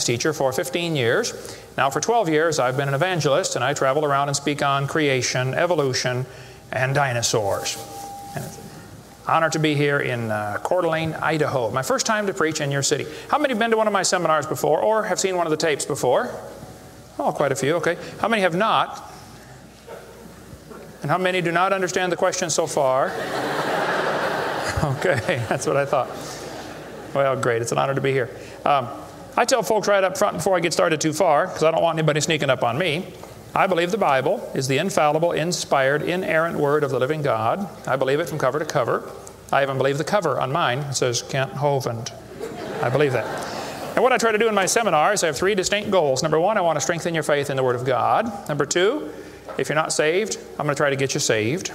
teacher for 15 years. Now for 12 years I've been an evangelist, and I travel around and speak on creation, evolution, and dinosaurs. And it's an honor to be here in Coeur d'Alene, Idaho. My first time to preach in your city. How many have been to one of my seminars before or have seen one of the tapes before? Oh, quite a few, okay. How many have not? And how many do not understand the question so far? Okay, that's what I thought. Well, great, it's an honor to be here. I tell folks right up front before I get started too far, because I don't want anybody sneaking up on me, I believe the Bible is the infallible, inspired, inerrant Word of the living God. I believe it from cover to cover. I even believe the cover on mine. It says Kent Hovind. I believe that. And what I try to do in my seminars, I have 3 distinct goals. Number 1, I want to strengthen your faith in the Word of God. Number 2, if you're not saved, I'm going to try to get you saved.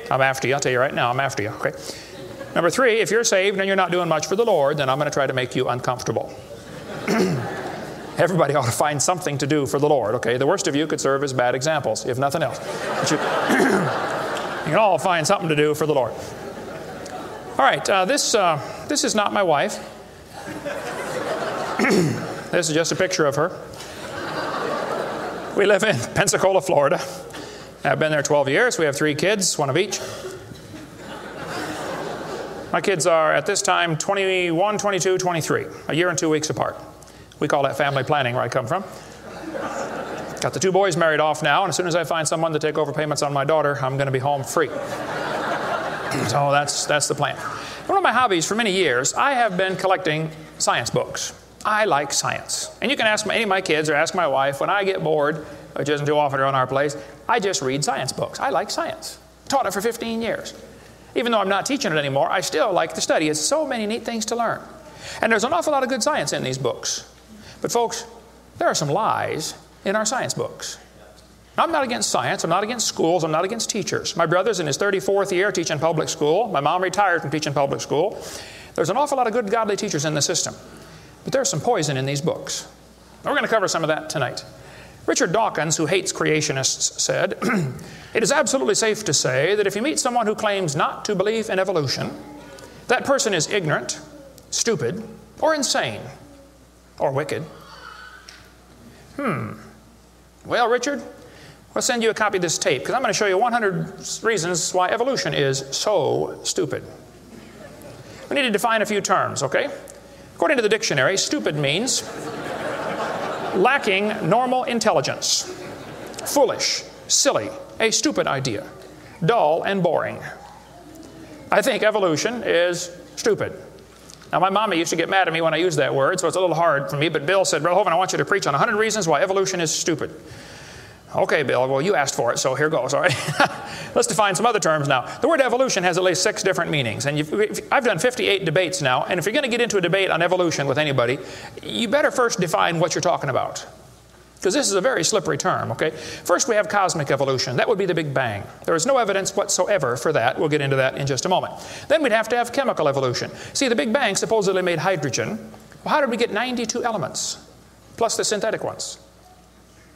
I'm after you. I'll tell you right now, I'm after you. Okay. Number 3, if you're saved and you're not doing much for the Lord, then I'm going to try to make you uncomfortable. Everybody ought to find something to do for the Lord, okay? The worst of you could serve as bad examples, if nothing else. But you can all find something to do for the Lord. All right, this is not my wife. This is just a picture of her. We live in Pensacola, Florida. I've been there 12 years. We have 3 kids, 1 of each. My kids are, at this time, 21, 22, 23, a year and 2 weeks apart. We call that family planning where I come from. Got the 2 boys married off now, and as soon as I find someone to take over payments on my daughter, I'm going to be home free. So that's the plan. One of my hobbies for many years, I have been collecting science books. I like science. And you can ask any of my kids or ask my wife, when I get bored, which isn't too often around our place, I just read science books. I like science. Taught it for 15 years. Even though I'm not teaching it anymore, I still like to study. It's so many neat things to learn. And there's an awful lot of good science in these books. But folks, there are some lies in our science books. Now, I'm not against science. I'm not against schools. I'm not against teachers. My brother's in his 34th year teaching public school. My mom retired from teaching public school. There's an awful lot of good, godly teachers in the system. But there's some poison in these books. And we're going to cover some of that tonight. Richard Dawkins, who hates creationists, said, "It is absolutely safe to say that if you meet someone who claims not to believe in evolution, that person is ignorant, stupid, or insane, or wicked." Well, Richard, we'll send you a copy of this tape, because I'm going to show you 100 reasons why evolution is so stupid. We need to define a few terms, okay? According to the dictionary, stupid means lacking normal intelligence, foolish, silly, a stupid idea, dull and boring. I think evolution is stupid. Now, my mama used to get mad at me when I used that word, so it's a little hard for me, but Bill said, "Brother Hovind, I want you to preach on 100 reasons why evolution is stupid." Okay, Bill, well, you asked for it, so here goes, all right? Let's define some other terms now. The word evolution has at least 6 different meanings, and I've done 58 debates now, and if you're going to get into a debate on evolution with anybody, you better first define what you're talking about, because this is a very slippery term, okay? First, we have cosmic evolution. That would be the Big Bang. There is no evidence whatsoever for that. We'll get into that in just a moment. Then we'd have to have chemical evolution. See, the Big Bang supposedly made hydrogen. Well, how did we get 92 elements, plus the synthetic ones?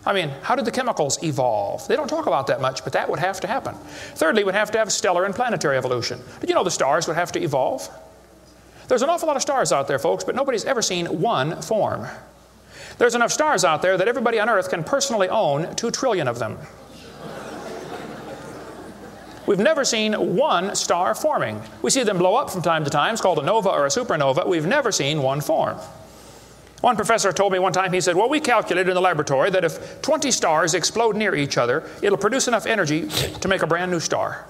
I mean, how did the chemicals evolve? They don't talk about that much, but that would have to happen. Thirdly, we'd have to have stellar and planetary evolution. Did you know the stars would have to evolve? There's an awful lot of stars out there, folks, but nobody's ever seen one form. There's enough stars out there that everybody on Earth can personally own 2 trillion of them. We've never seen one star forming. We see them blow up from time to time. It's called a nova or a supernova. We've never seen one form. One professor told me one time, he said, "Well, we calculated in the laboratory that if 20 stars explode near each other, it'll produce enough energy to make a brand new star."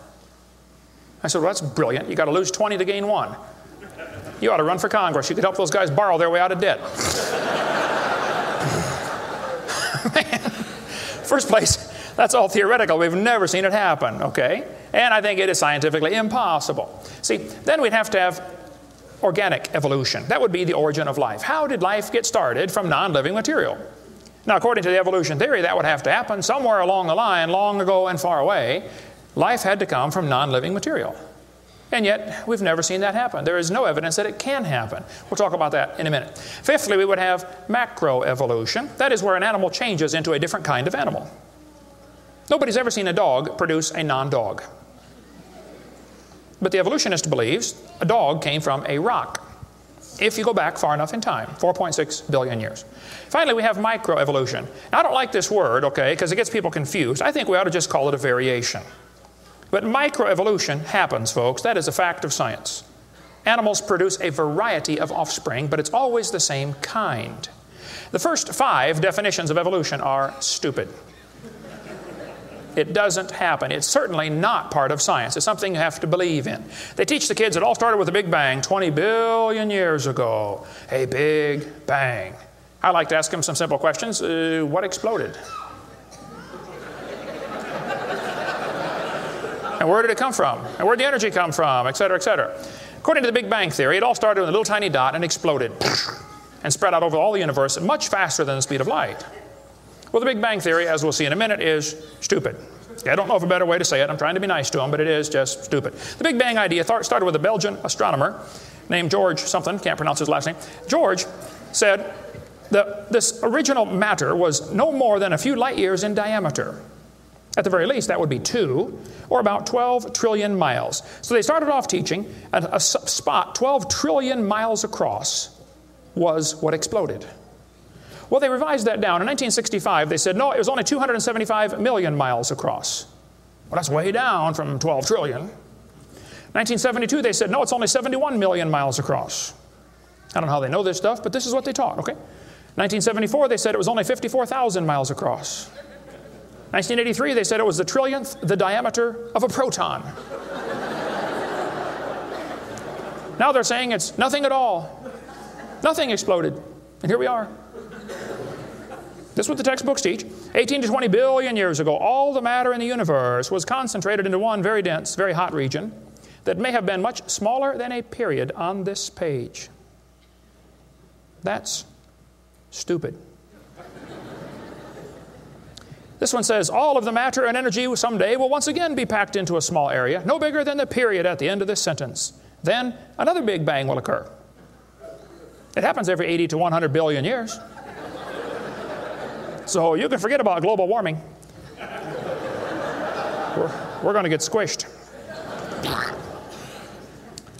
I said, "Well, that's brilliant. You got to lose 20 to gain 1. You ought to run for Congress. You could help those guys borrow their way out of debt." Man, first place, that's all theoretical. We've never seen it happen, okay? And I think it is scientifically impossible. See, then we'd have to have organic evolution. That would be the origin of life. How did life get started from non-living material? Now, according to the evolution theory, that would have to happen somewhere along the line, long ago and far away. Life had to come from non-living material. And yet, we've never seen that happen. There is no evidence that it can happen. We'll talk about that in a minute. Fifthly, we would have macroevolution. That is where an animal changes into a different kind of animal. Nobody's ever seen a dog produce a non-dog. But the evolutionist believes a dog came from a rock. if you go back far enough in time, 4.6 billion years. Finally, we have microevolution. Now, I don't like this word, okay, because it gets people confused. I think we ought to just call it a variation. But microevolution happens, folks. That is a fact of science. Animals produce a variety of offspring, but it's always the same kind. The first 5 definitions of evolution are stupid. It doesn't happen. It's certainly not part of science. It's something you have to believe in. They teach the kids it all started with a big bang 20 billion years ago. A big bang. I like to ask them some simple questions. What exploded? And where did it come from? And where did the energy come from? Et cetera, et cetera. According to the Big Bang Theory, it all started with a little tiny dot and exploded and spread out over all the universe much faster than the speed of light. Well, the Big Bang Theory, as we'll see in a minute, is stupid. I don't know of a better way to say it. I'm trying to be nice to them, but it is just stupid. The Big Bang idea started with a Belgian astronomer named George something, can't pronounce his last name. George said that this original matter was no more than a few light years in diameter. At the very least, that would be 2, or about 12 trillion miles. So they started off teaching a spot 12 trillion miles across was what exploded. Well, they revised that down. In 1965, they said, no, it was only 275 million miles across. Well, that's way down from 12 trillion. 1972, they said, no, it's only 71 million miles across. I don't know how they know this stuff, but this is what they taught, okay? 1974, they said it was only 54,000 miles across. 1983, they said it was the trillionth the diameter of a proton. Now they're saying it's nothing at all. Nothing exploded. And here we are. This is what the textbooks teach. 18 to 20 billion years ago, all the matter in the universe was concentrated into one very dense, very hot region that may have been much smaller than a period on this page. That's stupid. This one says, all of the matter and energy someday will once again be packed into a small area, no bigger than the period at the end of this sentence. Then another big bang will occur. It happens every 80 to 100 billion years. So you can forget about global warming. We're going to get squished.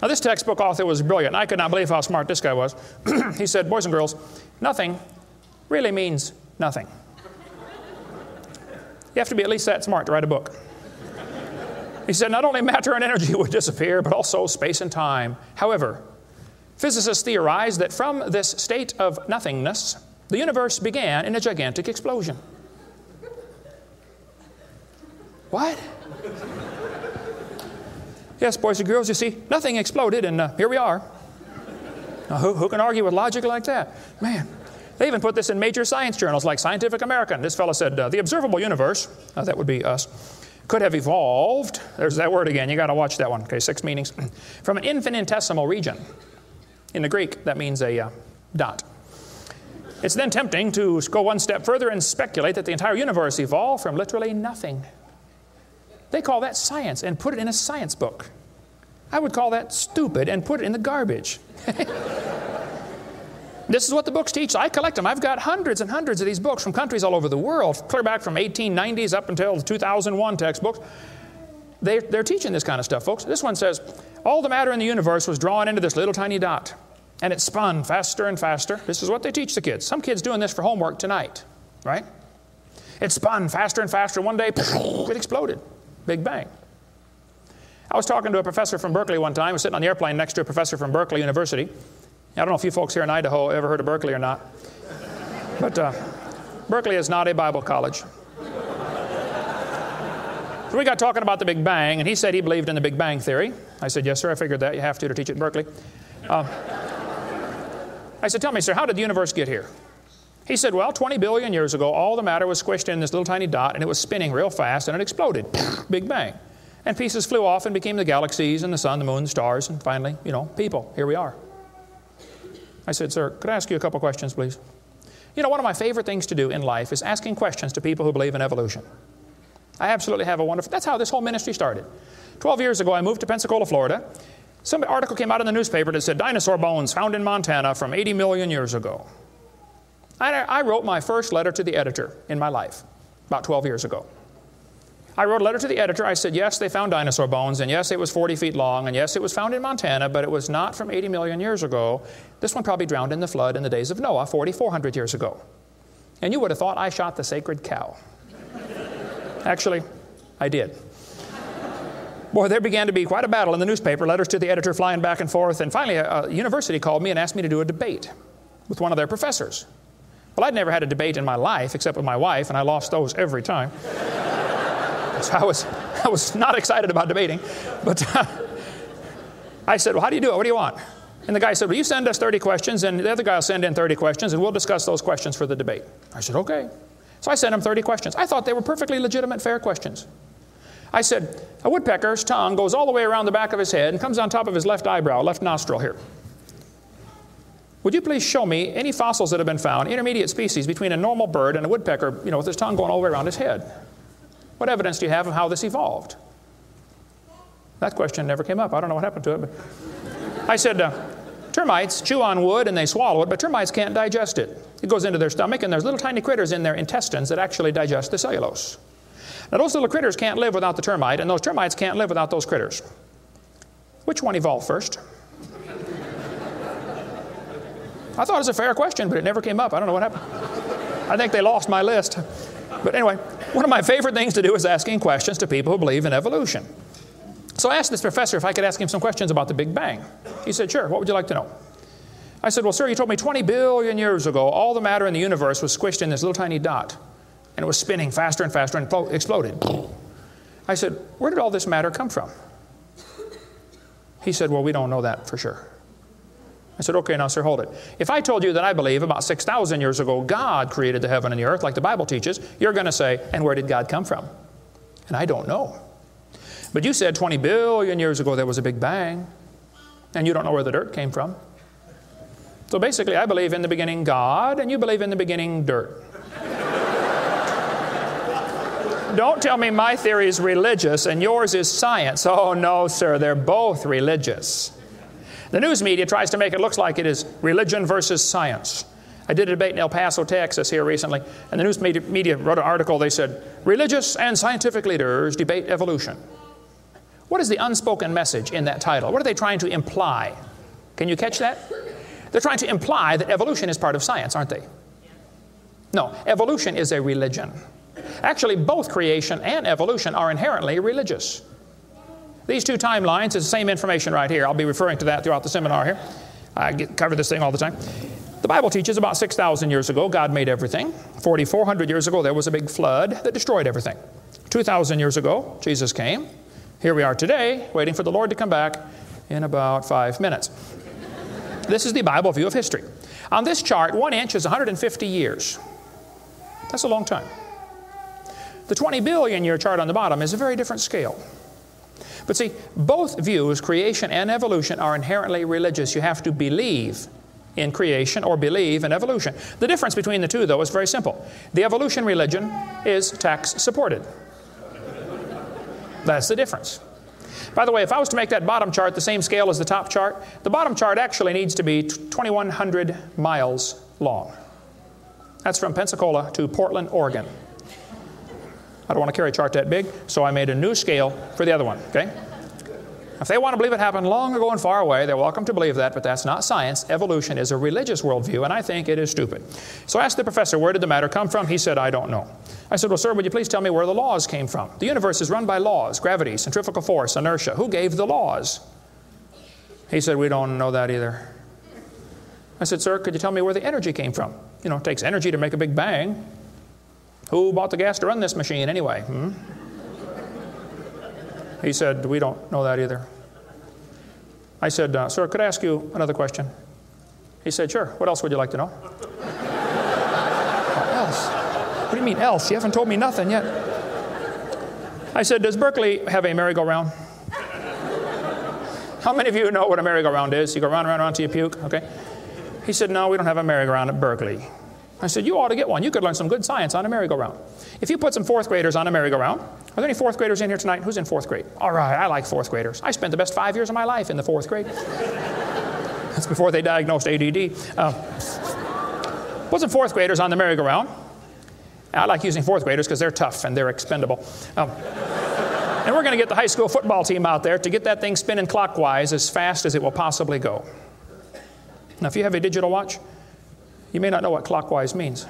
Now, this textbook author was brilliant. I could not believe how smart this guy was. He said, boys and girls, nothing really means nothing. You have to be at least that smart to write a book. He said, not only matter and energy would disappear, but also space and time. However, physicists theorize that from this state of nothingness, the universe began in a gigantic explosion. What? Yes, boys and girls, you see, nothing exploded, and here we are. Now, who can argue with logic like that? Man, they even put this in major science journals like Scientific American. This fellow said, the observable universe, that would be us, could have evolved, there's that word again, you got to watch that one, okay, 6 meanings, from an infinitesimal region. In the Greek, that means a dot. It's then tempting to go one step further and speculate that the entire universe evolved from literally nothing. They call that science and put it in a science book. I would call that stupid and put it in the garbage. This is what the books teach. I collect them. I've got hundreds and hundreds of these books from countries all over the world, clear back from 1890s up until the 2001 textbooks. They're teaching this kind of stuff, folks. This one says, all the matter in the universe was drawn into this little tiny dot, and it spun faster and faster. This is what they teach the kids. Some kids doing this for homework tonight, right? It spun faster and faster. One day, it exploded. Big bang. I was talking to a professor from Berkeley one time. I was sitting on the airplane next to a professor from Berkeley University. I don't know if you folks here in Idaho ever heard of Berkeley or not. But Berkeley is not a Bible college. So we got talking about the Big Bang, and he said he believed in the Big Bang Theory. I said, yes, sir, I figured that. You have to teach it in Berkeley. I said, tell me, sir, how did the universe get here? He said, well, 20 billion years ago, all the matter was squished in this little tiny dot, and it was spinning real fast, and it exploded. Big Bang. And pieces flew off and became the galaxies and the sun, the moon, the stars, and finally, people. Here we are. I said, sir, could I ask you a couple questions, please? One of my favorite things to do in life is asking questions to people who believe in evolution. I absolutely have a wonderful... That's how this whole ministry started. 12 years ago, I moved to Pensacola, Florida. Some article came out in the newspaper that said, dinosaur bones found in Montana from 80 million years ago. I wrote my first letter to the editor in my life about 12 years ago. I wrote a letter to the editor. I said, yes, they found dinosaur bones, and yes, it was 40 feet long, and yes, it was found in Montana, but it was not from 80 million years ago. This one probably drowned in the flood in the days of Noah, 4,400 years ago. And you would have thought I shot the sacred cow. Actually, I did. Boy, there began to be quite a battle in the newspaper, letters to the editor flying back and forth, and finally a university called me and asked me to do a debate with one of their professors. Well, I'd never had a debate in my life except with my wife, and I lost those every time. So I was not excited about debating, but I said, well, how do you do it? What do you want? And the guy said, well, you send us 30 questions, and the other guy will send in 30 questions, and we'll discuss those questions for the debate. I said, okay. So I sent him 30 questions. I thought they were perfectly legitimate, fair questions. I said, a woodpecker's tongue goes all the way around the back of his head and comes on top of his left eyebrow, left nostril here. Would you please show me any fossils that have been found, intermediate species between a normal bird and a woodpecker, with his tongue going all the way around his head? What evidence do you have of how this evolved? That question never came up. I don't know what happened to it. But I said, termites chew on wood and they swallow it, but termites can't digest it. It goes into their stomach, and there's little tiny critters in their intestines that actually digest the cellulose. Now, those little critters can't live without the termite, and those termites can't live without those critters. Which one evolved first? I thought it was a fair question, but it never came up. I don't know what happened. I think they lost my list. But anyway, one of my favorite things to do is asking questions to people who believe in evolution. So I asked this professor if I could ask him some questions about the Big Bang. He said, sure, what would you like to know? I said, well, sir, you told me 20 billion years ago all the matter in the universe was squished in this little tiny dot, and it was spinning faster and faster and exploded. I said, where did all this matter come from? He said, well, we don't know that for sure. I said, okay, now, sir, hold it. If I told you that I believe about 6,000 years ago God created the heaven and the earth like the Bible teaches, you're going to say, and where did God come from? And I don't know. But you said 20 billion years ago there was a Big Bang, and you don't know where the dirt came from. So basically, I believe in the beginning God, and you believe in the beginning dirt. Don't tell me my theory is religious and yours is science. Oh, no, sir, they're both religious. The news media tries to make it look like it is religion versus science. I did a debate in El Paso, Texas here recently, and the news media wrote an article. They said, religious and scientific leaders debate evolution. What is the unspoken message in that title? What are they trying to imply? Can you catch that? They're trying to imply that evolution is part of science, aren't they? No, evolution is a religion. Actually, both creation and evolution are inherently religious. These two timelines is the same information right here. I'll be referring to that throughout the seminar here. I cover this thing all the time. The Bible teaches about 6,000 years ago, God made everything. 4,400 years ago, there was a big flood that destroyed everything. 2,000 years ago, Jesus came. Here we are today, waiting for the Lord to come back in about 5 minutes. This is the Bible view of history. On this chart, 1 inch is 150 years. That's a long time. The 20 billion year chart on the bottom is a very different scale. But see, both views, creation and evolution, are inherently religious. You have to believe in creation or believe in evolution. The difference between the two, though, is very simple. The evolution religion is tax-supported. That's the difference. By the way, if I was to make that bottom chart the same scale as the top chart, the bottom chart actually needs to be 2,100 miles long. That's from Pensacola to Portland, Oregon. I don't want to carry a chart that big, so I made a new scale for the other one, okay? If they want to believe it happened long ago and far away, they're welcome to believe that, but that's not science. Evolution is a religious worldview, and I think it is stupid. So I asked the professor, where did the matter come from? He said, I don't know. I said, well, sir, would you please tell me where the laws came from? The universe is run by laws, gravity, centrifugal force, inertia. Who gave the laws? He said, we don't know that either. I said, sir, could you tell me where the energy came from? You know, it takes energy to make a big bang. Who bought the gas to run this machine anyway? He said, we don't know that either. I said, sir, could I ask you another question? He said, sure. What else would you like to know? What else? What do you mean else? You haven't told me nothing yet. I said, does Berkeley have a merry-go-round? How many of you know what a merry-go-round is? You go round, round, round till you puke, okay? He said, no, we don't have a merry-go-round at Berkeley. I said, you ought to get one. You could learn some good science on a merry-go-round. If you put some fourth graders on a merry-go-round, are there any fourth graders in here tonight? Who's in fourth grade? All right, I like fourth graders. I spent the best 5 years of my life in the fourth grade. That's before they diagnosed ADD. Put some fourth graders on the merry-go-round, I like using fourth graders because they're tough and they're expendable. And we're going to get the high school football team out there to get that thing spinning clockwise as fast as it will possibly go. Now, if you have a digital watch, you may not know what clockwise means.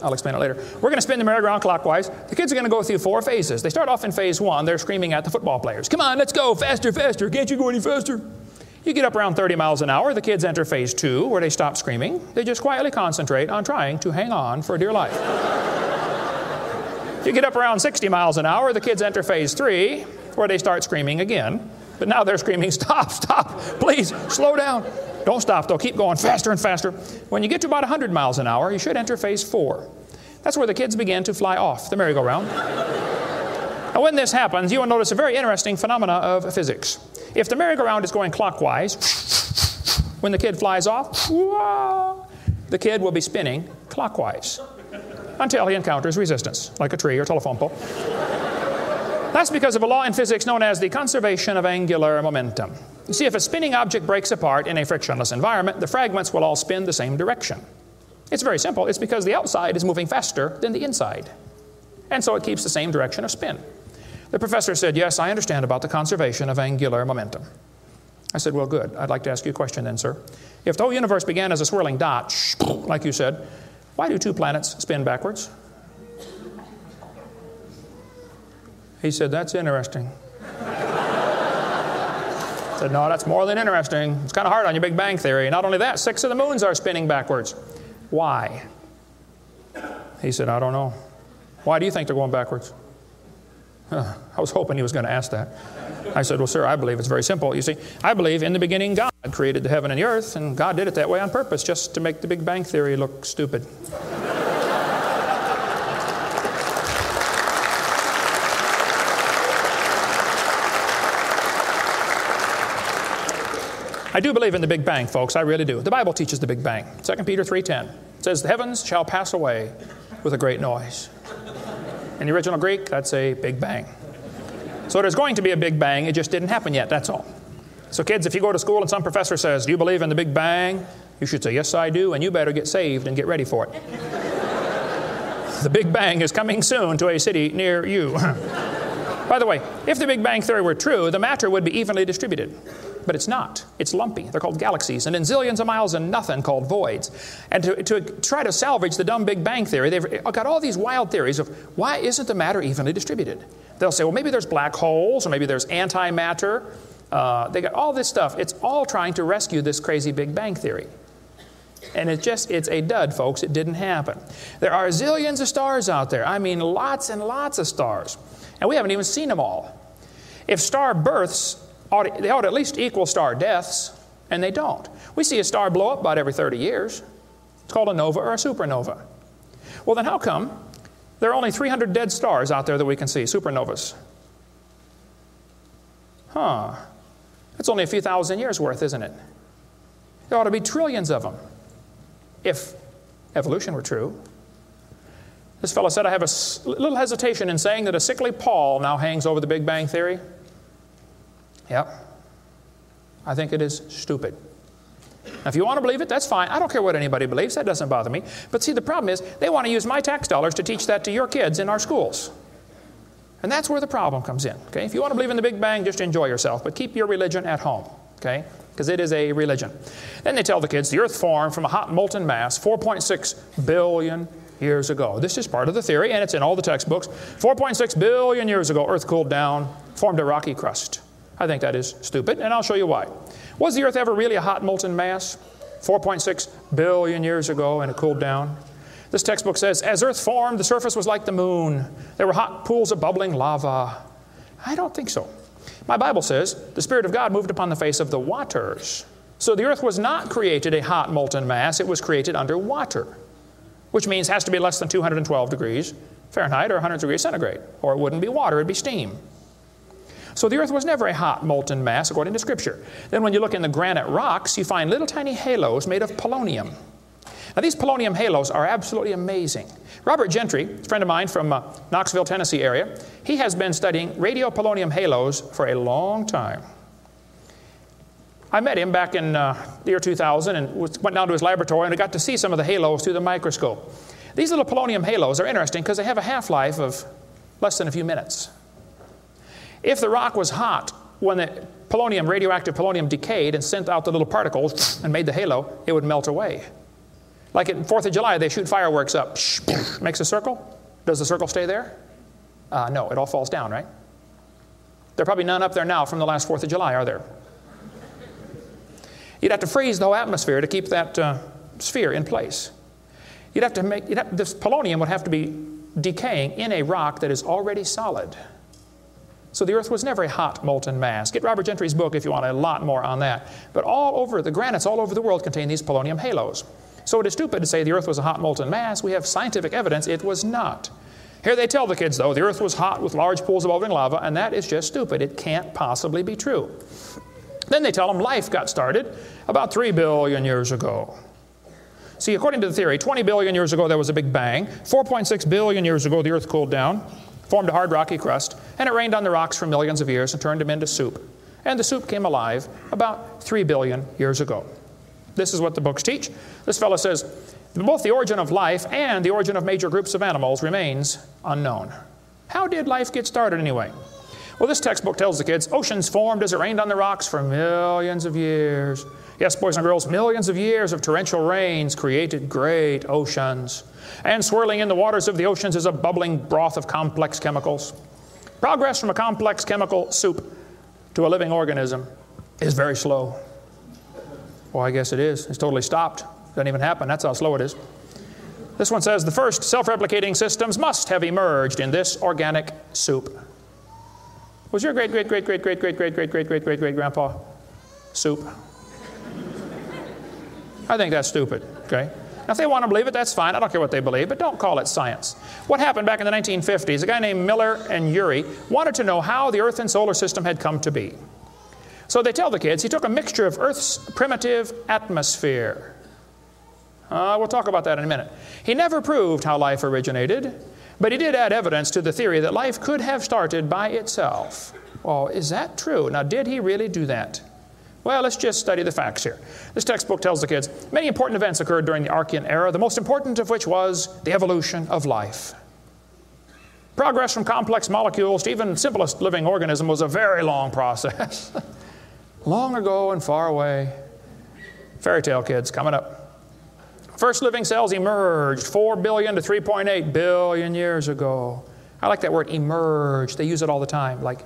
I'll explain it later. We're going to spin the merry-go-round clockwise. The kids are going to go through 4 phases. They start off in phase 1. They're screaming at the football players. Come on, let's go, faster, faster. Can't you go any faster? You get up around 30 miles an hour. The kids enter phase 2, where they stop screaming. They just quietly concentrate on trying to hang on for dear life. You get up around 60 miles an hour. The kids enter phase 3, where they start screaming again. But now they're screaming, stop, stop, please, slow down. Don't stop, though. Keep going faster and faster. When you get to about 100 miles an hour, you should enter phase 4. That's where the kids begin to fly off the merry-go-round. Now, when this happens, you will notice a very interesting phenomena of physics. If the merry-go-round is going clockwise, when the kid flies off, the kid will be spinning clockwise until he encounters resistance, like a tree or telephone pole. That's because of a law in physics known as the conservation of angular momentum. You see, if a spinning object breaks apart in a frictionless environment, the fragments will all spin the same direction. It's very simple. It's because the outside is moving faster than the inside. And so it keeps the same direction of spin. The professor said, yes, I understand about the conservation of angular momentum. I said, well, good. I'd like to ask you a question then, sir. If the whole universe began as a swirling dot, like you said, why do 2 planets spin backwards? He said, that's interesting. I said, no, that's more than interesting. It's kind of hard on your Big Bang Theory. Not only that, 6 of the moons are spinning backwards. Why? He said, I don't know. Why do you think they're going backwards? I was hoping he was going to ask that. I said, well, sir, I believe it's very simple. You see, I believe in the beginning God created the heaven and the earth, and God did it that way on purpose, just to make the Big Bang Theory look stupid. I do believe in the Big Bang, folks. I really do. The Bible teaches the Big Bang. 2 Peter 3:10. It says, the heavens shall pass away with a great noise. In the original Greek, that's a Big Bang. So there's going to be a Big Bang. It just didn't happen yet, that's all. So kids, if you go to school and some professor says, do you believe in the Big Bang? You should say, yes, I do, and you better get saved and get ready for it. The Big Bang is coming soon to a city near you. By the way, if the Big Bang Theory were true, the matter would be evenly distributed. But it's not. It's lumpy. They're called galaxies. And in zillions of miles and nothing called voids. And to try to salvage the dumb Big Bang Theory, they've got all these wild theories of why isn't the matter evenly distributed? They'll say, well, maybe there's black holes, or maybe there's antimatter. They got all this stuff. It's all trying to rescue this crazy Big Bang Theory. And it's a dud, folks. It didn't happen. There are zillions of stars out there. I mean, lots and lots of stars. And we haven't even seen them all. If star births, they ought to at least equal star deaths, and they don't. We see a star blow up about every 30 years. It's called a nova or a supernova. Well, then how come there are only 300 dead stars out there that we can see, supernovas? That's only a few thousand years worth, isn't it? There ought to be trillions of them, if evolution were true. This fellow said, I have a little hesitation in saying that a sickly pall now hangs over the Big Bang Theory. Yep. I think it is stupid. Now, if you want to believe it, that's fine. I don't care what anybody believes. That doesn't bother me. But see, the problem is they want to use my tax dollars to teach that to your kids in our schools. And that's where the problem comes in. Okay? If you want to believe in the Big Bang, just enjoy yourself. But keep your religion at home. Okay? Because it is a religion. Then they tell the kids the earth formed from a hot molten mass 4.6 billion years ago. This is part of the theory, and it's in all the textbooks. 4.6 billion years ago, earth cooled down, formed a rocky crust. I think that is stupid, and I'll show you why. Was the earth ever really a hot molten mass 4.6 billion years ago, and it cooled down? This textbook says, as earth formed, the surface was like the moon. There were hot pools of bubbling lava. I don't think so. My Bible says the Spirit of God moved upon the face of the waters. So the earth was not created a hot molten mass. It was created under water, which means it has to be less than 212 degrees Fahrenheit or 100 degrees centigrade, or it wouldn't be water, it'd be steam. So the earth was never a hot molten mass according to Scripture. Then when you look in the granite rocks, you find little tiny halos made of polonium. Now these polonium halos are absolutely amazing. Robert Gentry, a friend of mine from Knoxville, Tennessee area, he has been studying radiopolonium halos for a long time. I met him back in the year 2000 and went down to his laboratory and I got to see some of the halos through the microscope. These little polonium halos are interesting because they have a half-life of less than a few minutes. If the rock was hot when the polonium, radioactive polonium, decayed and sent out the little particles and made the halo, it would melt away. Like at 4th of July, they shoot fireworks up. Makes a circle. Does the circle stay there? No, it all falls down, right? There are probably none up there now from the last 4th of July, are there? You'd have to freeze the whole atmosphere to keep that sphere in place. This polonium would have to be decaying in a rock that is already solid. So the Earth was never a hot molten mass. Get Robert Gentry's book if you want a lot more on that. But all over, the granites all over the world contain these polonium halos. So it is stupid to say the Earth was a hot molten mass. We have scientific evidence it was not. Here they tell the kids, though, the Earth was hot with large pools of bubbling lava, and that is just stupid. It can't possibly be true. Then they tell them life got started about 3 billion years ago. See, according to the theory, 20 billion years ago there was a big bang. 4.6 billion years ago the Earth cooled down, formed a hard rocky crust, and it rained on the rocks for millions of years and turned them into soup. And the soup came alive about 3 billion years ago. This is what the books teach. This fellow says, both the origin of life and the origin of major groups of animals remains unknown. How did life get started anyway? Well, this textbook tells the kids, oceans formed as it rained on the rocks for millions of years. Yes, boys and girls, millions of years of torrential rains created great oceans. And swirling in the waters of the oceans is a bubbling broth of complex chemicals. Progress from a complex chemical soup to a living organism is very slow. Well, I guess it is. It's totally stopped. Doesn't even happen. That's how slow it is. This one says, the first self-replicating systems must have emerged in this organic soup. Was your great-great-great-great-great-great-great-great-great-great-great-grandpa soup? I think that's stupid, okay? Now, if they want to believe it, that's fine. I don't care what they believe, but don't call it science. What happened back in the 1950s, a guy named Miller and Urey wanted to know how the Earth and solar system had come to be. So they tell the kids he took a mixture of Earth's primitive atmosphere. We'll talk about that in a minute. He never proved how life originated, but he did add evidence to the theory that life could have started by itself. Well, is that true? Now, did he really do that? Well, let's just study the facts here. This textbook tells the kids many important events occurred during the Archean era, the most important of which was the evolution of life. Progress from complex molecules to even the simplest living organism was a very long process. Long ago and far away. Fairy tale kids coming up. First living cells emerged 4 billion to 3.8 billion years ago. I like that word, emerged. They use it all the time. Like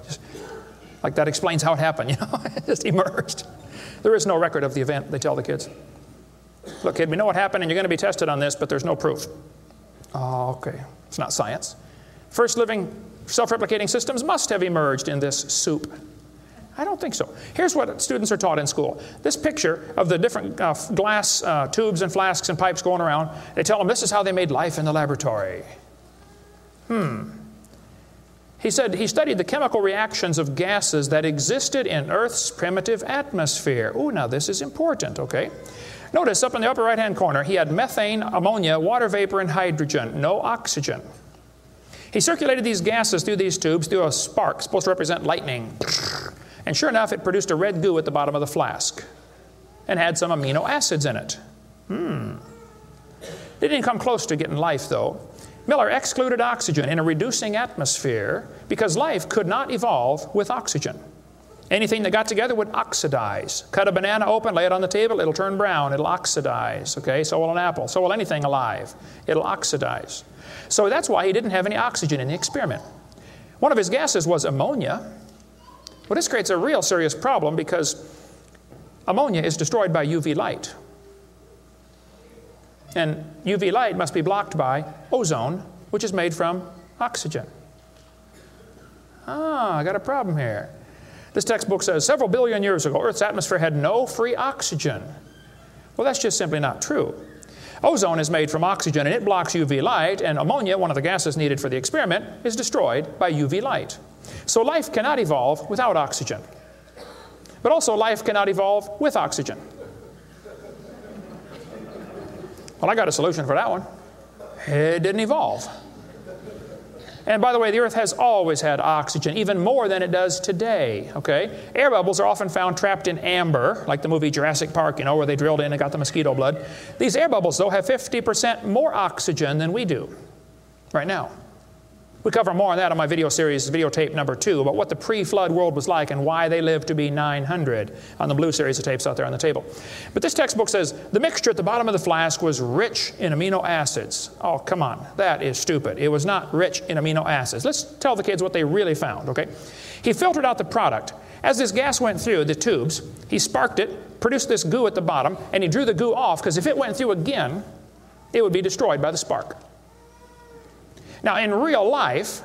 that explains how it happened, you know. It just emerged. There is no record of the event, they tell the kids. Look, kid, we know what happened and you're going to be tested on this, but there's no proof. Oh, okay. It's not science. First living self-replicating systems must have emerged in this soup. I don't think so. Here's what students are taught in school. This picture of the different glass tubes and flasks and pipes going around, they tell them this is how they made life in the laboratory. He said he studied the chemical reactions of gases that existed in Earth's primitive atmosphere. Ooh, now this is important, okay? Notice up in the upper right-hand corner, he had methane, ammonia, water vapor, and hydrogen, no oxygen. He circulated these gases through these tubes through a spark, supposed to represent lightning. And sure enough, it produced a red goo at the bottom of the flask and had some amino acids in it. They didn't come close to getting life, though. Miller excluded oxygen in a reducing atmosphere because life could not evolve with oxygen. Anything that got together would oxidize. Cut a banana open, lay it on the table, it'll turn brown, it'll oxidize. Okay, so will an apple, so will anything alive. It'll oxidize. So that's why he didn't have any oxygen in the experiment. One of his gases was ammonia. Well, this creates a real serious problem because ammonia is destroyed by UV light. And UV light must be blocked by ozone, which is made from oxygen. I got a problem here. This textbook says several billion years ago, Earth's atmosphere had no free oxygen. Well, that's just simply not true. Ozone is made from oxygen and it blocks UV light, and ammonia, one of the gases needed for the experiment, is destroyed by UV light. So life cannot evolve without oxygen. But also life cannot evolve with oxygen. Well, I got a solution for that one. It didn't evolve. And by the way, the earth has always had oxygen, even more than it does today, okay? Air bubbles are often found trapped in amber, like the movie Jurassic Park, you know, where they drilled in and got the mosquito blood. These air bubbles, though, have 50% more oxygen than we do right now. We cover more on that on my video series, videotape number 2, about what the pre-flood world was like and why they lived to be 900 on the blue series of tapes out there on the table. But this textbook says the mixture at the bottom of the flask was rich in amino acids. Oh, come on. That is stupid. It was not rich in amino acids. Let's tell the kids what they really found, okay? He filtered out the product. As this gas went through the tubes, he sparked it, produced this goo at the bottom, and he drew the goo off, because if it went through again, it would be destroyed by the spark. Now, in real life,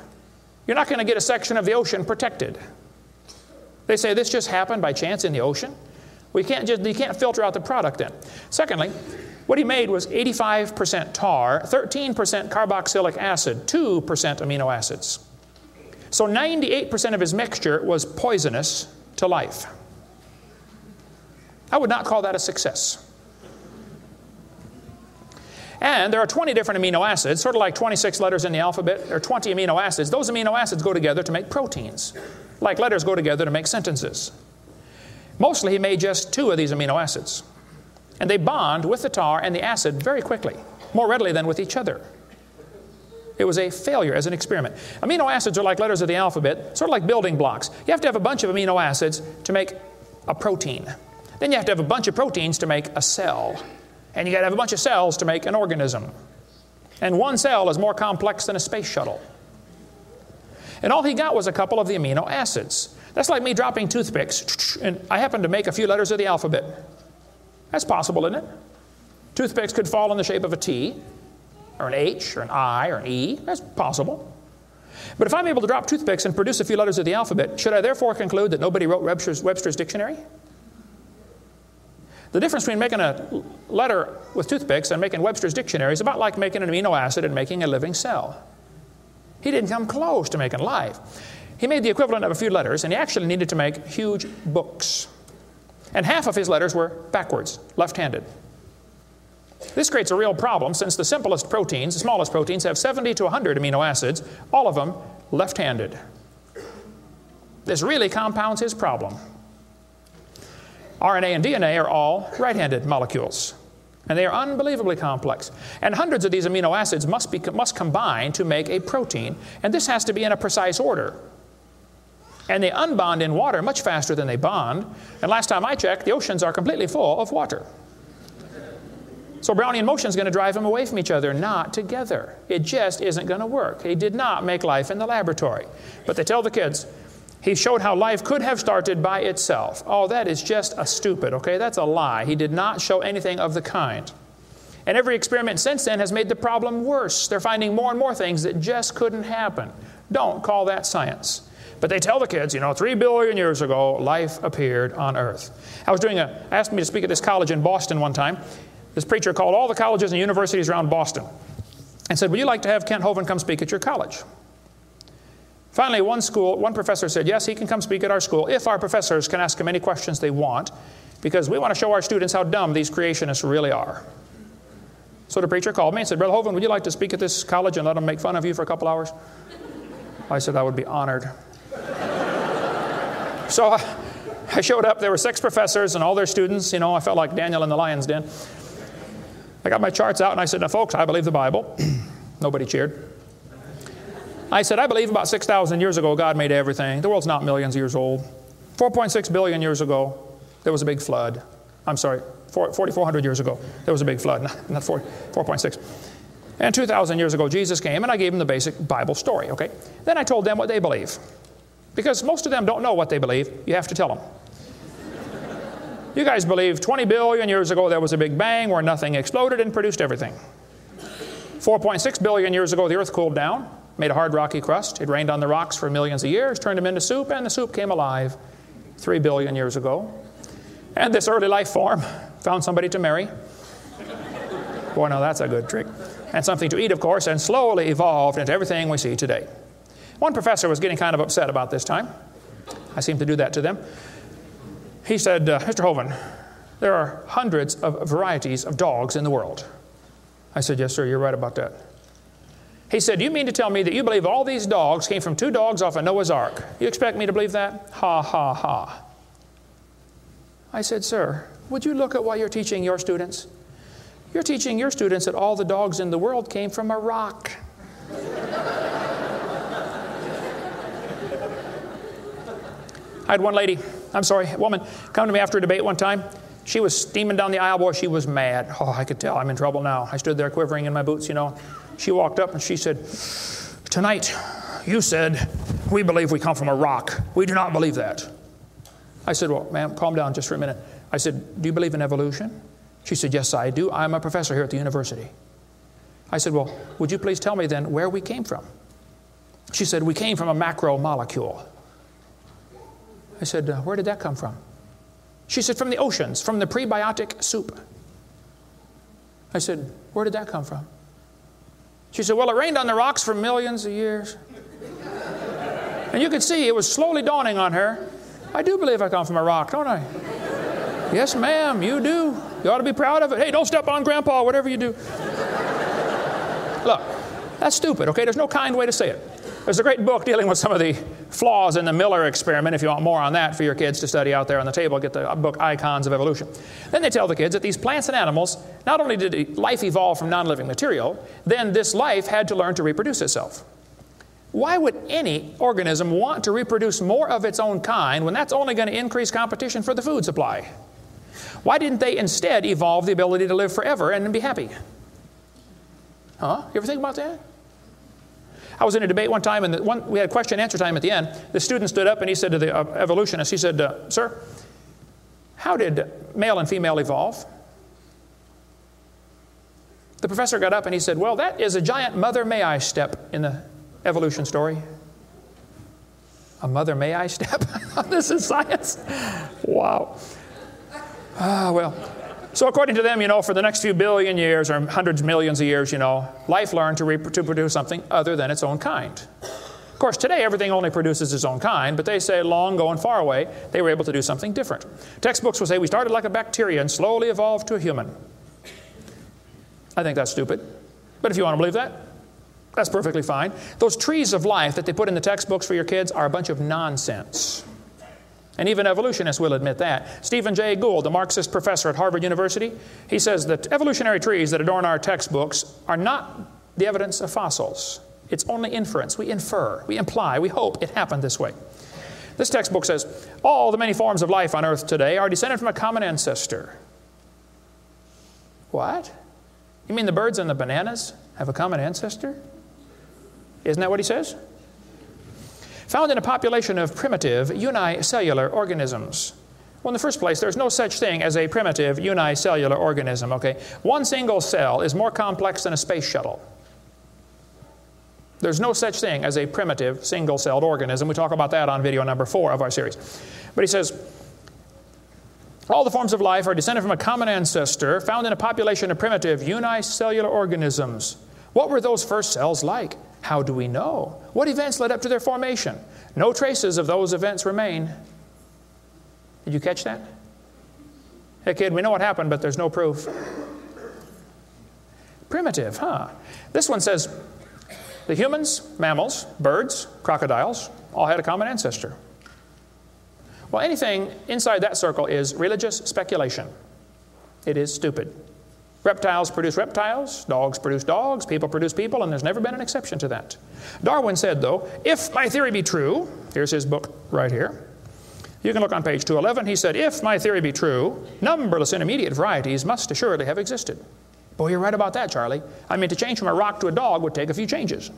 you're not going to get a section of the ocean protected. They say this just happened by chance in the ocean. You can't filter out the product then. Secondly, what he made was 85% tar, 13% carboxylic acid, 2% amino acids. So 98% of his mixture was poisonous to life. I would not call that a success. And there are 20 different amino acids, sort of like 26 letters in the alphabet. There are 20 amino acids. Those amino acids go together to make proteins, like letters go together to make sentences. Mostly he made just 2 of these amino acids. And they bond with the tar and the acid very quickly, more readily than with each other. It was a failure as an experiment. Amino acids are like letters of the alphabet, sort of like building blocks. You have to have a bunch of amino acids to make a protein. Then you have to have a bunch of proteins to make a cell. And you got to have a bunch of cells to make an organism. And one cell is more complex than a space shuttle. And all he got was a couple of the amino acids. That's like me dropping toothpicks, and I happen to make a few letters of the alphabet. That's possible, isn't it? Toothpicks could fall in the shape of a T, or an H, or an I, or an E. That's possible. But if I'm able to drop toothpicks and produce a few letters of the alphabet, should I therefore conclude that nobody wrote Webster's dictionary? The difference between making a letter with toothpicks and making Webster's dictionary is about like making an amino acid and making a living cell. He didn't come close to making life. He made the equivalent of a few letters, and he actually needed to make huge books. And half of his letters were backwards, left-handed. This creates a real problem, since the simplest proteins, the smallest proteins, have 70 to 100 amino acids, all of them left-handed. This really compounds his problem. RNA and DNA are all right-handed molecules, and they are unbelievably complex. And hundreds of these amino acids must combine to make a protein, and this has to be in a precise order. And they unbond in water much faster than they bond, and last time I checked, the oceans are completely full of water. So Brownian motion is going to drive them away from each other, not together. It just isn't going to work. He did not make life in the laboratory. But they tell the kids, he showed how life could have started by itself. Oh, that is just a stupid, okay? That's a lie. He did not show anything of the kind. And every experiment since then has made the problem worse. They're finding more and more things that just couldn't happen. Don't call that science. But they tell the kids, 3 billion years ago, life appeared on Earth. Asked me to speak at this college in Boston one time. This preacher called all the colleges and universities around Boston and said, would you like to have Kent Hovind come speak at your college? Finally, one professor said, yes, he can come speak at our school if our professors can ask him any questions they want, because we want to show our students how dumb these creationists really are. So the preacher called me and said, Brother Hovind, would you like to speak at this college and let them make fun of you for a couple hours? I said, I would be honored. So I showed up. There were 6 professors and all their students. I felt like Daniel in the lion's den. I got my charts out and I said, now folks, I believe the Bible. Nobody cheered. I said, I believe about 6,000 years ago God made everything. The world's not millions of years old. 4.6 billion years ago, there was a big flood. I'm sorry, 4,400 years ago, there was a big flood, not 4.6. And 2,000 years ago, Jesus came, and I gave them the basic Bible story, okay? Then I told them what they believe. Because most of them don't know what they believe. You have to tell them. You guys believe 20 billion years ago there was a big bang where nothing exploded and produced everything. 4.6 billion years ago the earth cooled down, made a hard rocky crust. It rained on the rocks for millions of years, turned them into soup, and the soup came alive 3 billion years ago. And this early life form found somebody to marry. Boy, now that's a good trick. And something to eat, of course, and slowly evolved into everything we see today. One professor was getting kind of upset about this time. I seem to do that to them. He said, Mr. Hovind, there are hundreds of varieties of dogs in the world. I said, yes, sir, you're right about that. He said, you mean to tell me that you believe all these dogs came from 2 dogs off of Noah's Ark? You expect me to believe that? Ha, ha, ha. I said, sir, would you look at what you're teaching your students? You're teaching your students that all the dogs in the world came from a rock. I had one woman, come to me after a debate one time. She was steaming down the aisle. Boy, she was mad. Oh, I could tell I'm in trouble now. I stood there quivering in my boots, you know. She walked up and she said, tonight you said we believe we come from a rock. We do not believe that. I said, well, ma'am, calm down just for a minute. I said, do you believe in evolution? She said, yes, I do. I'm a professor here at the university. I said, well, would you please tell me then where we came from? She said, we came from a macromolecule. I said, where did that come from? She said, from the oceans, from the prebiotic soup. I said, where did that come from? She said, well, it rained on the rocks for millions of years. And you could see it was slowly dawning on her. I do believe I come from a rock, don't I? Yes, ma'am, you do. You ought to be proud of it. Hey, don't step on Grandpa, whatever you do. Look, that's stupid, okay? There's no kind way to say it. There's a great book dealing with some of the flaws in the Miller experiment. If you want more on that for your kids to study out there on the table, get the book Icons of Evolution. Then they tell the kids that these plants and animals, not only did life evolve from non-living material, then this life had to learn to reproduce itself. Why would any organism want to reproduce more of its own kind when that's only going to increase competition for the food supply? Why didn't they instead evolve the ability to live forever and be happy? Huh? You ever think about that? I was in a debate one time, and we had question and answer time at the end. The student stood up and he said to the evolutionist, he said, sir, how did male and female evolve? The professor got up and he said, well, that is a giant mother may I step in the evolution story. A mother may I step? This is science. Wow. Well, so according to them, you know, for the next few billion years or hundreds of millions of years, you know, life learned to produce something other than its own kind. Of course, today everything only produces its own kind, but they say long ago and far away, they were able to do something different. Textbooks will say we started like a bacteria and slowly evolved to a human. I think that's stupid. But if you want to believe that, that's perfectly fine. Those trees of life that they put in the textbooks for your kids are a bunch of nonsense. And even evolutionists will admit that. Stephen Jay Gould, the Marxist professor at Harvard University, he says that evolutionary trees that adorn our textbooks are not the evidence of fossils. It's only inference. We infer, we imply, we hope it happened this way. This textbook says, all the many forms of life on earth today are descended from a common ancestor. What? You mean the birds and the bananas have a common ancestor? Isn't that what he says? Found in a population of primitive unicellular organisms. Well, in the first place, there's no such thing as a primitive unicellular organism, okay? One single cell is more complex than a space shuttle. There's no such thing as a primitive single-celled organism. We talk about that on video number 4 of our series. But he says, all the forms of life are descended from a common ancestor found in a population of primitive unicellular organisms. What were those first cells like? How do we know? What events led up to their formation? No traces of those events remain. Did you catch that? Hey kid, we know what happened, but there's no proof. Primitive, huh? This one says the humans, mammals, birds, crocodiles all had a common ancestor. Well, anything inside that circle is religious speculation. It is stupid. Reptiles produce reptiles, dogs produce dogs, people produce people, and there's never been an exception to that. Darwin said, though, if my theory be true, here's his book right here. You can look on page 211. He said, if my theory be true, numberless intermediate varieties must assuredly have existed. Boy, you're right about that, Charlie. I mean, to change from a rock to a dog would take a few changes.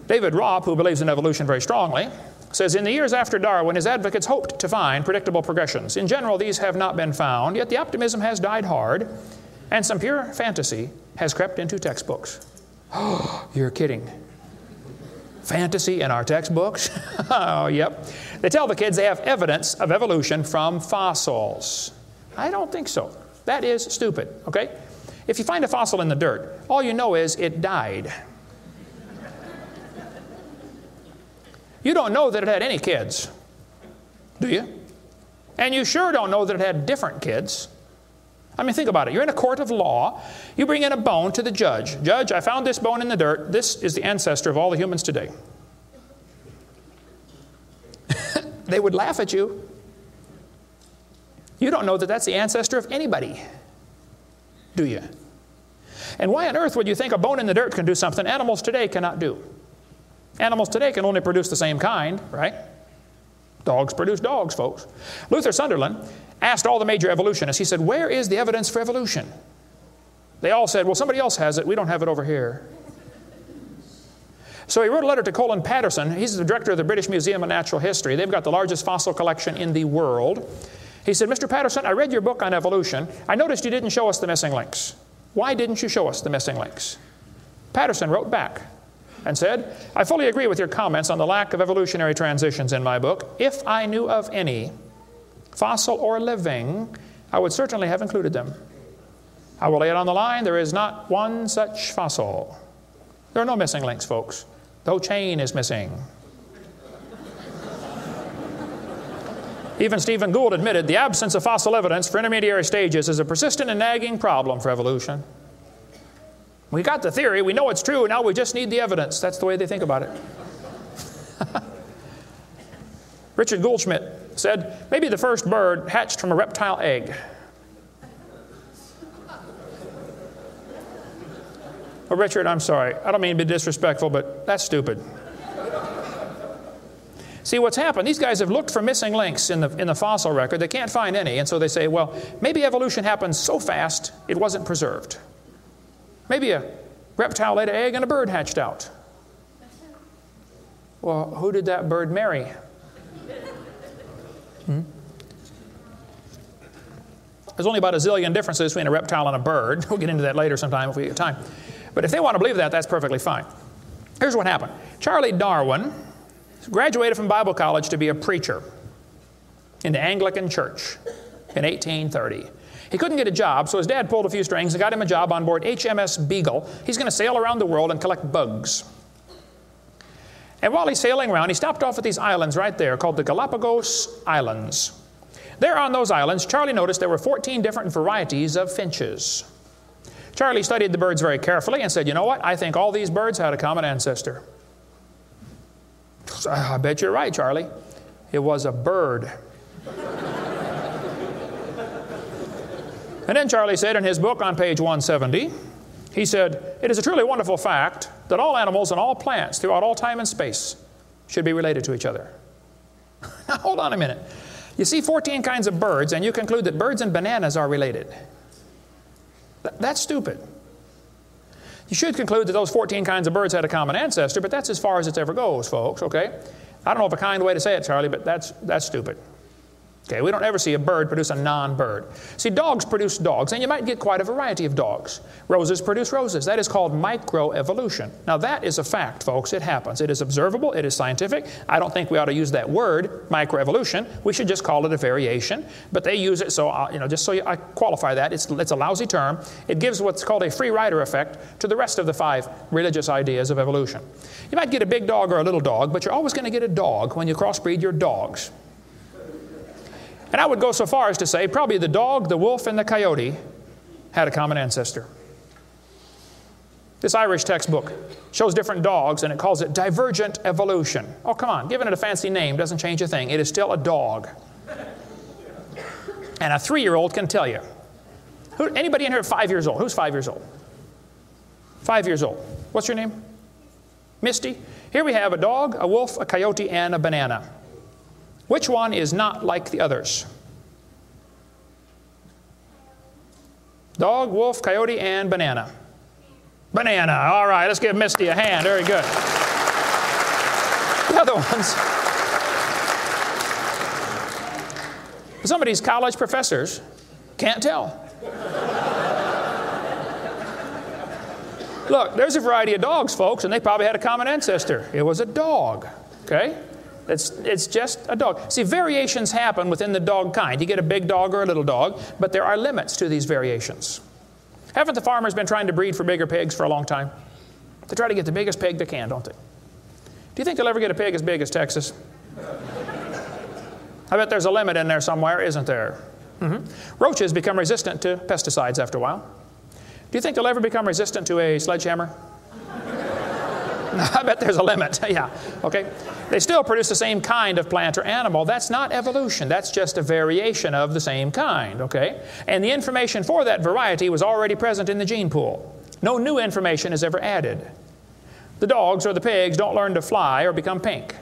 David Robb, who believes in evolution very strongly, says, in the years after Darwin, his advocates hoped to find predictable progressions. In general, these have not been found, yet the optimism has died hard, and some pure fantasy has crept into textbooks. Oh, you're kidding. Fantasy in our textbooks? Oh, yep. They tell the kids they have evidence of evolution from fossils. I don't think so. That is stupid, okay? If you find a fossil in the dirt, all you know is it died. You don't know that it had any kids, do you? And you sure don't know that it had different kids. I mean, think about it. You're in a court of law. You bring in a bone to the judge. Judge, I found this bone in the dirt. This is the ancestor of all the humans today. They would laugh at you. You don't know that that's the ancestor of anybody, do you? And why on earth would you think a bone in the dirt can do something animals today cannot do? Animals today can only produce the same kind, right? Dogs produce dogs, folks. Luther Sunderland asked all the major evolutionists, he said, where is the evidence for evolution? They all said, well, somebody else has it. We don't have it over here. So he wrote a letter to Colin Patterson. He's the director of the British Museum of Natural History. They've got the largest fossil collection in the world. He said, Mr. Patterson, I read your book on evolution. I noticed you didn't show us the missing links. Why didn't you show us the missing links? Patterson wrote back and said, I fully agree with your comments on the lack of evolutionary transitions in my book. If I knew of any, fossil or living, I would certainly have included them. I will lay it on the line, there is not one such fossil. There are no missing links, folks. The whole chain is missing. Even Stephen Gould admitted the absence of fossil evidence for intermediary stages is a persistent and nagging problem for evolution. We got the theory, we know it's true, now we just need the evidence. That's the way they think about it. Richard Goldschmidt said, maybe the first bird hatched from a reptile egg. Well, Richard, I'm sorry. I don't mean to be disrespectful, but that's stupid. See, what's happened, these guys have looked for missing links in the fossil record. They can't find any, and so they say, well, maybe evolution happened so fast it wasn't preserved. Maybe a reptile laid an egg and a bird hatched out. Well, who did that bird marry? There's only about a zillion differences between a reptile and a bird. We'll get into that later sometime if we get time. But if they want to believe that, that's perfectly fine. Here's what happened. Charlie Darwin graduated from Bible college to be a preacher in the Anglican Church in 1830. He couldn't get a job, so his dad pulled a few strings and got him a job on board HMS Beagle. He's going to sail around the world and collect bugs. And while he's sailing around, he stopped off at these islands right there called the Galapagos Islands. There on those islands, Charlie noticed there were 14 different varieties of finches. Charlie studied the birds very carefully and said, you know what? I think all these birds had a common ancestor. I bet you're right, Charlie. It was a bird. And then Charlie said in his book on page 170, he said, it is a truly wonderful fact that all animals and all plants throughout all time and space should be related to each other. Now, hold on a minute. You see 14 kinds of birds, and you conclude that birds and bananas are related. That's stupid. You should conclude that those 14 kinds of birds had a common ancestor, but that's as far as it ever goes, folks, okay? I don't know of a kind way to say it, Charlie, but that's stupid. Okay, we don't ever see a bird produce a non-bird. See, dogs produce dogs, and you might get quite a variety of dogs. Roses produce roses. That is called microevolution. Now, that is a fact, folks. It happens. It is observable. It is scientific. I don't think we ought to use that word, microevolution. We should just call it a variation. But they use it so, just so I qualify that. It's a lousy term. It gives what's called a free rider effect to the rest of the 5 religious ideas of evolution. You might get a big dog or a little dog, but you're always going to get a dog when you crossbreed your dogs. And I would go so far as to say probably the dog, the wolf, and the coyote had a common ancestor. This Irish textbook shows different dogs, and it calls it divergent evolution. Oh, come on. Giving it a fancy name doesn't change a thing. It is still a dog. And a 3-year-old can tell you. Anybody in here 5 years old? Who's 5 years old? 5 years old. What's your name? Misty. Here we have a dog, a wolf, a coyote, and a banana. Which one is not like the others? Dog, wolf, coyote, and banana. Banana. All right, let's give Misty a hand. Very good. The other ones. Some of these college professors can't tell. Look, there's a variety of dogs, folks, and they probably had a common ancestor. It was a dog, okay? It's just a dog. See, variations happen within the dog kind. You get a big dog or a little dog, but there are limits to these variations. Haven't the farmers been trying to breed for bigger pigs for a long time? They try to get the biggest pig they can, don't they? Do you think they'll ever get a pig as big as Texas? I bet there's a limit in there somewhere, isn't there? Roaches become resistant to pesticides after a while. Do you think they'll ever become resistant to a sledgehammer? I bet there's a limit. Yeah, okay. They still produce the same kind of plant or animal. That's not evolution. That's just a variation of the same kind, okay? And the information for that variety was already present in the gene pool. No new information is ever added. The dogs or the pigs don't learn to fly or become pink.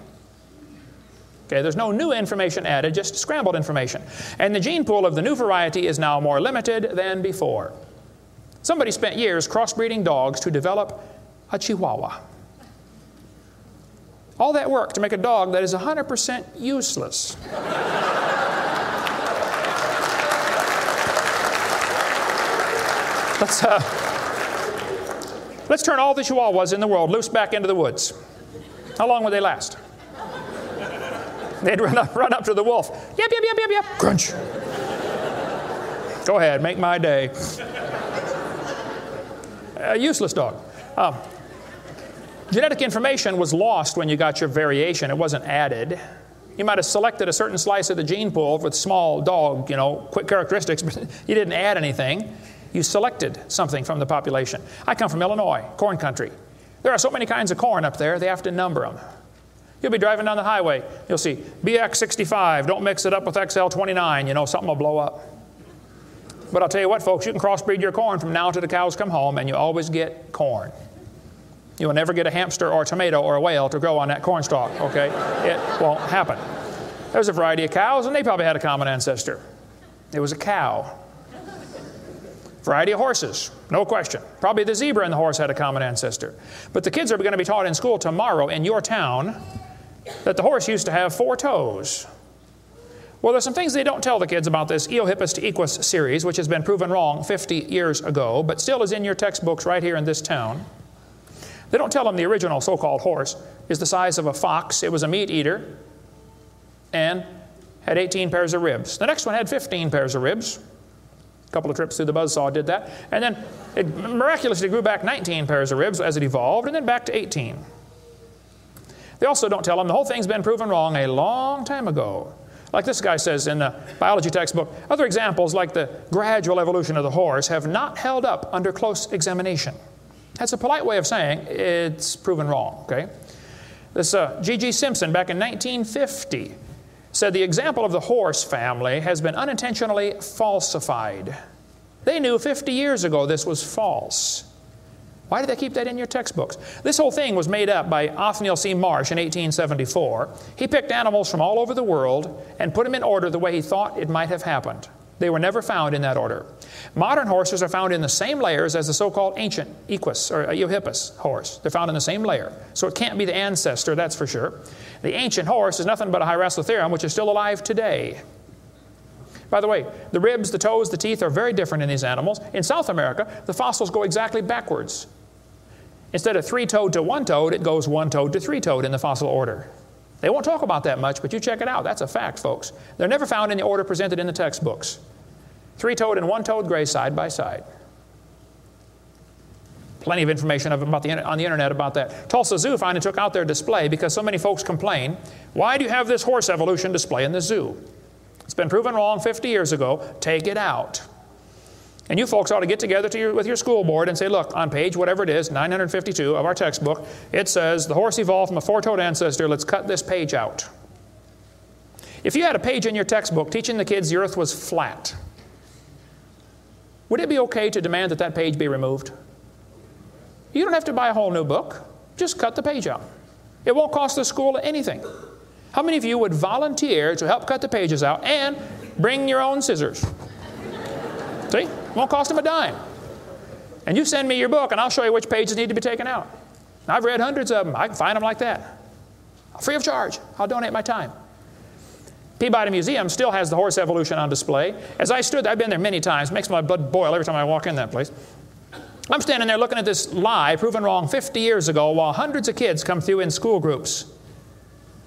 Okay, there's no new information added, just scrambled information. And the gene pool of the new variety is now more limited than before. Somebody spent years crossbreeding dogs to develop a Chihuahua. All that work to make a dog that is 100% useless. Let's turn all the Chihuahuas in the world loose back into the woods. How long would they last? They'd run up to the wolf. Yep, yep, yep, yep, yep. Crunch. Go ahead, make my day. A useless dog. Genetic information was lost when you got your variation. It wasn't added. You might have selected a certain slice of the gene pool with small dog, quick characteristics, but you didn't add anything. You selected something from the population. I come from Illinois, corn country. There are so many kinds of corn up there, they have to number them. You'll be driving down the highway. You'll see BX65, don't mix it up with XL29, something will blow up. But I'll tell you what, folks, you can crossbreed your corn from now till the cows come home, and you always get corn. You will never get a hamster or a tomato or a whale to grow on that corn stalk, okay? It won't happen. There's a variety of cows, and they probably had a common ancestor. It was a cow. Variety of horses, no question. Probably the zebra and the horse had a common ancestor. But the kids are going to be taught in school tomorrow in your town that the horse used to have 4 toes. Well, there's some things they don't tell the kids about this Eohippus to Equus series, which has been proven wrong 50 years ago, but still is in your textbooks right here in this town. They don't tell them the original so-called horse is the size of a fox. It was a meat eater and had 18 pairs of ribs. The next one had 15 pairs of ribs. A couple of trips through the buzzsaw did that. And then it miraculously grew back 19 pairs of ribs as it evolved, and then back to 18. They also don't tell them the whole thing's been proven wrong a long time ago. Like this guy says in the biology textbook, other examples like the gradual evolution of the horse have not held up under close examination. That's a polite way of saying it's proven wrong, okay? This G.G. Simpson back in 1950 said the example of the horse family has been unintentionally falsified. They knew 50 years ago this was false. Why did they keep that in your textbooks? This whole thing was made up by Othniel C. Marsh in 1874. He picked animals from all over the world and put them in order the way he thought it might have happened. They were never found in that order. Modern horses are found in the same layers as the so-called ancient Equus or Eohippus horse. They're found in the same layer. So it can't be the ancestor, that's for sure. The ancient horse is nothing but a Hyracotherium, which is still alive today. By the way, the ribs, the toes, the teeth are very different in these animals. In South America, the fossils go exactly backwards. Instead of 3-toed to 1-toed, it goes 1-toed to 3-toed in the fossil order. They won't talk about that much, but you check it out. That's a fact, folks. They're never found in the order presented in the textbooks. 3-toed and 1-toed gray side by side. Plenty of information on the internet about that. Tulsa Zoo finally took out their display because so many folks complain, why do you have this horse evolution display in the zoo? It's been proven wrong 50 years ago. Take it out. And you folks ought to get together with your school board and say, look, on page whatever it is, 952 of our textbook, it says the horse evolved from a 4-toed ancestor. Let's cut this page out. If you had a page in your textbook teaching the kids the earth was flat, would it be okay to demand that that page be removed? You don't have to buy a whole new book. Just cut the page out. It won't cost the school anything. How many of you would volunteer to help cut the pages out and bring your own scissors? See? It won't cost them a dime. And you send me your book and I'll show you which pages need to be taken out. I've read hundreds of them. I can find them like that. Free of charge. I'll donate my time. Peabody Museum still has the horse evolution on display. As I stood, I've been there many times. It makes my blood boil every time I walk in that place. I'm standing there looking at this lie proven wrong 50 years ago while hundreds of kids come through in school groups.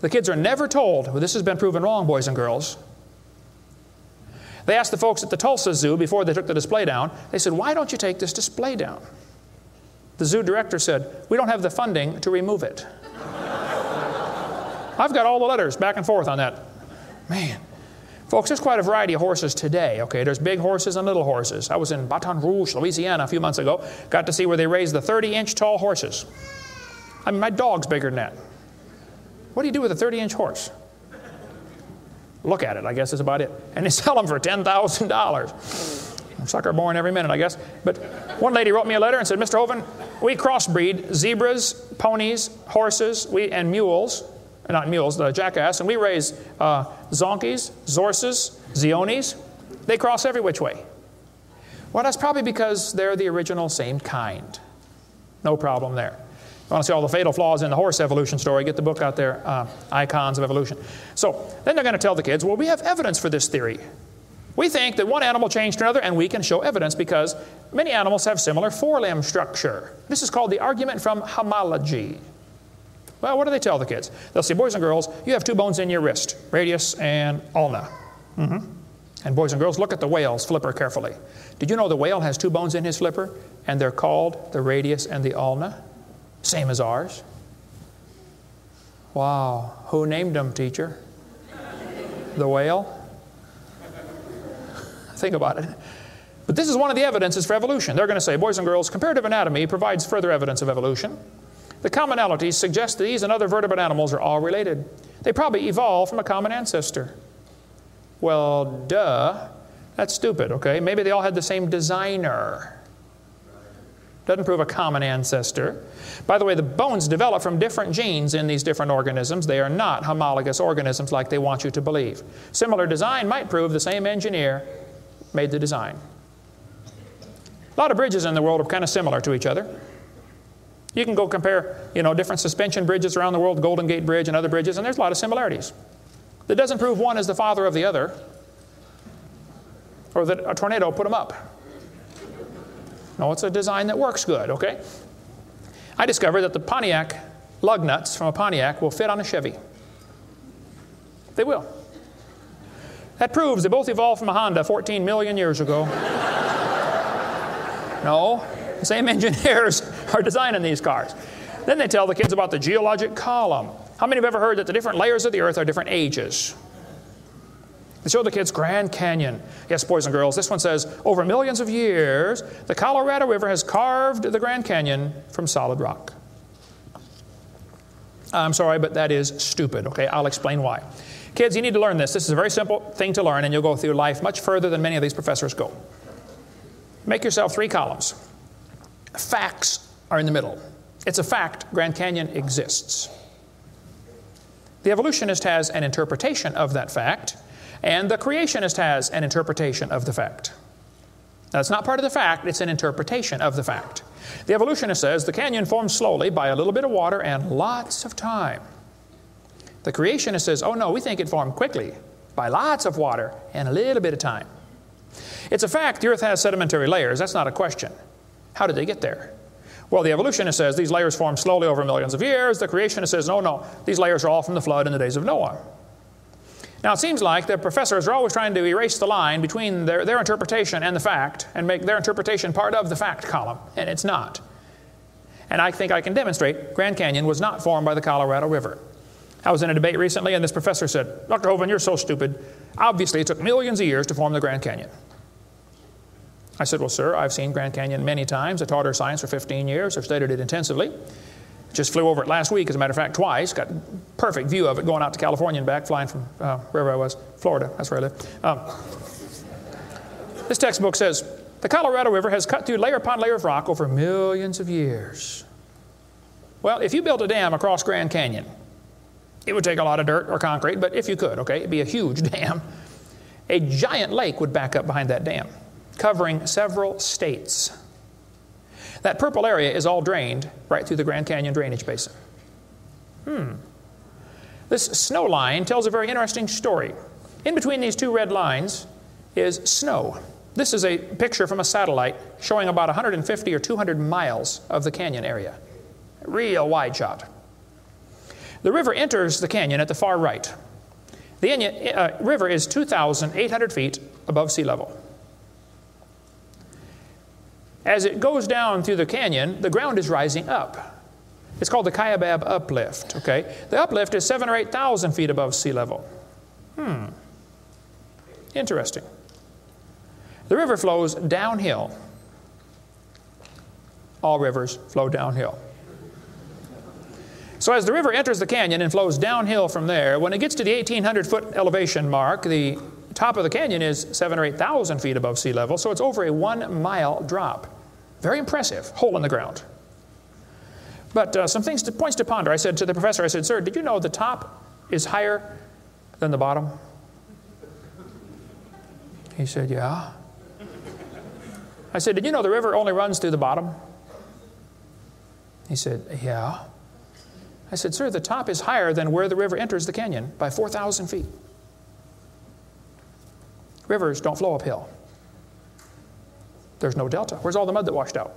The kids are never told, well, this has been proven wrong, boys and girls. They asked the folks at the Tulsa Zoo before they took the display down, they said, why don't you take this display down? The zoo director said, we don't have the funding to remove it. I've got all the letters back and forth on that. Man, Folks, there's quite a variety of horses today, okay? There's big horses and little horses. I was in Baton Rouge, Louisiana a few months ago. Got to see where they raised the 30-inch tall horses. I mean, my dog's bigger than that. What do you do with a 30-inch horse? Look at it, I guess is about it. And they sell them for $10,000. Sucker born every minute, I guess. But one lady wrote me a letter and said, Mr. Hovind, we crossbreed zebras, ponies, horses, and mules. Not mules, the jackass. And we raise zonkies, zorses, zeonies. They cross every which way. Well, that's probably because they're the original same kind. No problem there. You want to see all the fatal flaws in the horse evolution story, get the book out there, Icons of Evolution. So then they're going to tell the kids, well, we have evidence for this theory. We think that one animal changed to another, and we can show evidence because many animals have similar forelimb structure. This is called the argument from homology. Well, what do they tell the kids? They'll say, boys and girls, you have two bones in your wrist, radius and ulna. And boys and girls, look at the whale's flipper carefully. Did you know the whale has two bones in his flipper, and they're called the radius and the ulna? Same as ours. Wow. Who named them, teacher? The whale? Think about it. But this is one of the evidences for evolution. They're going to say, boys and girls, comparative anatomy provides further evidence of evolution. The commonalities suggest that these and other vertebrate animals are all related. They probably evolved from a common ancestor. Well, duh. That's stupid, okay? Maybe they all had the same designer. Doesn't prove a common ancestor. By the way, the bones develop from different genes in these different organisms. They are not homologous organisms like they want you to believe. Similar design might prove the same engineer made the design. A lot of bridges in the world are kind of similar to each other. You can go compare, different suspension bridges around the world, Golden Gate Bridge and other bridges, and there's a lot of similarities. That doesn't prove one is the father of the other, or that a tornado put them up. No, it's a design that works good, okay? I discovered that the Pontiac lug nuts from a Pontiac will fit on a Chevy. They will. That proves they both evolved from a Honda 14 million years ago. No, the same engineers are designing these cars. Then they tell the kids about the geologic column. How many have ever heard that the different layers of the earth are different ages? They show the kids Grand Canyon. Yes, boys and girls, this one says, over millions of years, the Colorado River has carved the Grand Canyon from solid rock. I'm sorry, but that is stupid, okay? I'll explain why. Kids, you need to learn this. This is a very simple thing to learn, and you'll go through life much further than many of these professors go. Make yourself 3 columns. Facts are in the middle. It's a fact Grand Canyon exists. The evolutionist has an interpretation of that fact, and the creationist has an interpretation of the fact. That's not part of the fact, it's an interpretation of the fact. The evolutionist says the canyon formed slowly by a little bit of water and lots of time. The creationist says, oh no, we think it formed quickly by lots of water and a little bit of time. It's a fact the earth has sedimentary layers. That's not a question. How did they get there? Well, the evolutionist says these layers formed slowly over millions of years. The creationist says, no, these layers are all from the flood in the days of Noah. Now, it seems like the professors are always trying to erase the line between their interpretation and the fact and make their interpretation part of the fact column, and it's not. And I think I can demonstrate Grand Canyon was not formed by the Colorado River. I was in a debate recently, and this professor said, Dr. Hovind, you're so stupid. Obviously, it took millions of years to form the Grand Canyon. I said, well, sir, I've seen Grand Canyon many times. I taught earth science for 15 years. I've studied it intensively. Just flew over it last week, as a matter of fact, twice. Got a perfect view of it going out to California and back, flying from wherever I was, Florida. That's where I live. This textbook says, the Colorado River has cut through layer upon layer of rock over millions of years. Well, if you built a dam across Grand Canyon, it would take a lot of dirt or concrete, but if you could, okay, it'd be a huge dam. A giant lake would back up behind that dam, covering several states. That purple area is all drained right through the Grand Canyon drainage basin. This snow line tells a very interesting story. In between these 2 red lines is snow. This is a picture from a satellite showing about 150 or 200 miles of the canyon area. Real wide shot. The river enters the canyon at the far right. The river is 2,800 feet above sea level. As it goes down through the canyon, the ground is rising up. It's called the Kaibab uplift, okay? The uplift is 7,000 or 8,000 feet above sea level. Interesting. The river flows downhill. All rivers flow downhill. So as the river enters the canyon and flows downhill from there, when it gets to the 1,800-foot elevation mark, the top of the canyon is 7,000 or 8,000 feet above sea level, so it's over a 1-mile drop. Very impressive, hole in the ground. But some points to ponder. I said to the professor, I said, sir, did you know the top is higher than the bottom? He said, yeah. I said, did you know the river only runs through the bottom? He said, yeah. I said, sir, the top is higher than where the river enters the canyon by 4,000 feet. Rivers don't flow uphill. There's no delta. Where's all the mud that washed out?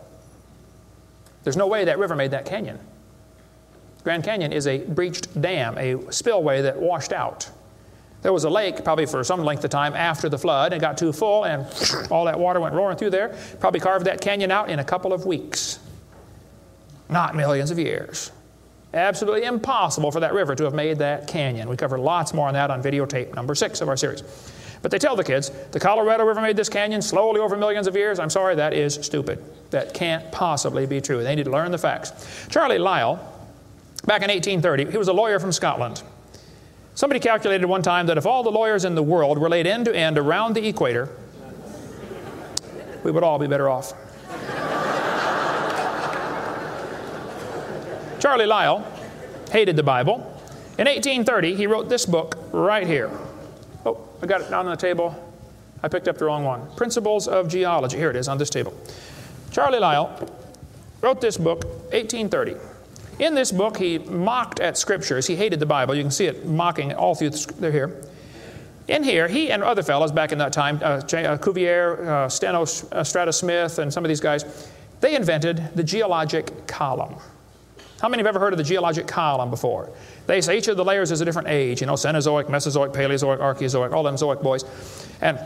There's no way that river made that canyon. Grand Canyon is a breached dam, a spillway that washed out. There was a lake probably for some length of time after the flood and got too full and all that water went roaring through there. Probably carved that canyon out in a couple of weeks. Not millions of years. Absolutely impossible for that river to have made that canyon. We cover lots more on that on videotape number 6 of our series. But they tell the kids, the Colorado River made this canyon slowly over millions of years. I'm sorry, that is stupid. That can't possibly be true. They need to learn the facts. Charlie Lyell, back in 1830, he was a lawyer from Scotland. Somebody calculated one time that if all the lawyers in the world were laid end to end around the equator, we would all be better off. Charlie Lyell hated the Bible. In 1830, he wrote this book right here. Oh, I got it down on the table. I picked up the wrong one. Principles of Geology. Here it is on this table. Charlie Lyell wrote this book, 1830. In this book, he mocked at scriptures. He hated the Bible. You can see it mocking all through they're here. In here, he and other fellows back in that time, Cuvier, Strata Smith, and some of these guys, they invented the geologic column. How many have ever heard of the geologic column before? They say each of the layers is a different age, you know, Cenozoic, Mesozoic, Paleozoic, Archeozoic, all them Zoic boys. And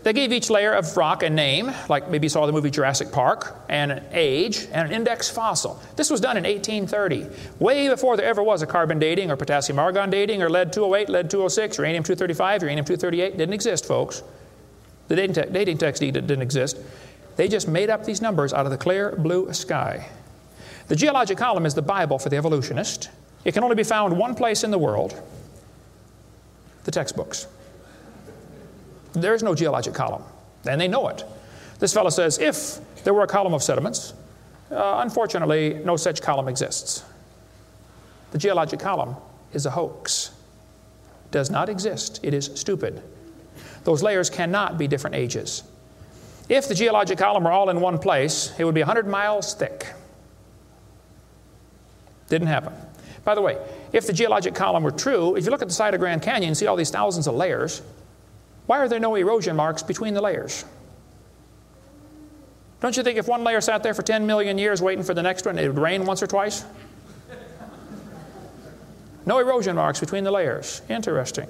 they gave each layer of rock a name, like maybe you saw the movie Jurassic Park, and an age, and an index fossil. This was done in 1830, way before there ever was a carbon dating or potassium argon dating or lead-208, lead-206, uranium-235, uranium-238. Didn't exist, folks. The dating text didn't exist. They just made up these numbers out of the clear blue sky. The geologic column is the Bible for the evolutionist. It can only be found one place in the world, the textbooks. There is no geologic column, and they know it. This fellow says, if there were a column of sediments, unfortunately, no such column exists. The geologic column is a hoax. Does not exist. It is stupid. Those layers cannot be different ages. If the geologic column were all in one place, it would be 100 miles thick. Didn't happen. By the way, if the geologic column were true, if you look at the side of Grand Canyon and see all these thousands of layers, why are there no erosion marks between the layers? Don't you think if one layer sat there for 10 million years waiting for the next one, it would rain once or twice? No erosion marks between the layers. Interesting.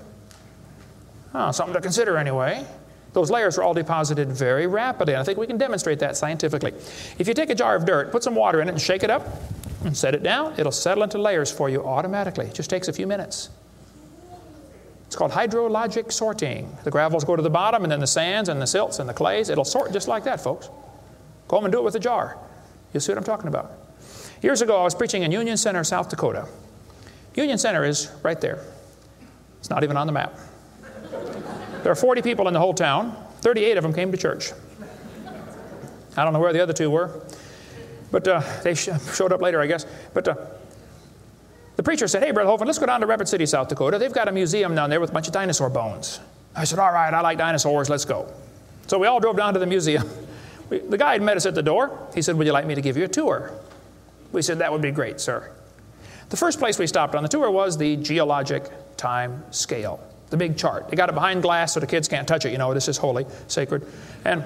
Something to consider anyway. Those layers were all deposited very rapidly, and I think we can demonstrate that scientifically. If you take a jar of dirt, put some water in it and shake it up, and set it down, it'll settle into layers for you automatically. It just takes a few minutes. It's called hydrologic sorting. The gravels go to the bottom, and then the sands and the silts and the clays. It'll sort just like that, folks. Go home and do it with a jar. You'll see what I'm talking about. Years ago, I was preaching in Union Center, South Dakota. Union Center is right there. It's not even on the map. There are 40 people in the whole town. 38 of them came to church. I don't know where the other 2 were. But they showed up later, I guess. But the preacher said, hey, Brother Hovind, let's go down to Rapid City, South Dakota. They've got a museum down there with a bunch of dinosaur bones. I said, all right, I like dinosaurs. Let's go. So we all drove down to the museum. The guide met us at the door. He said, would you like me to give you a tour? We said, that would be great, sir. The first place we stopped on the tour was the geologic time scale, the big chart. They got it behind glass so the kids can't touch it. You know, this is holy, sacred. And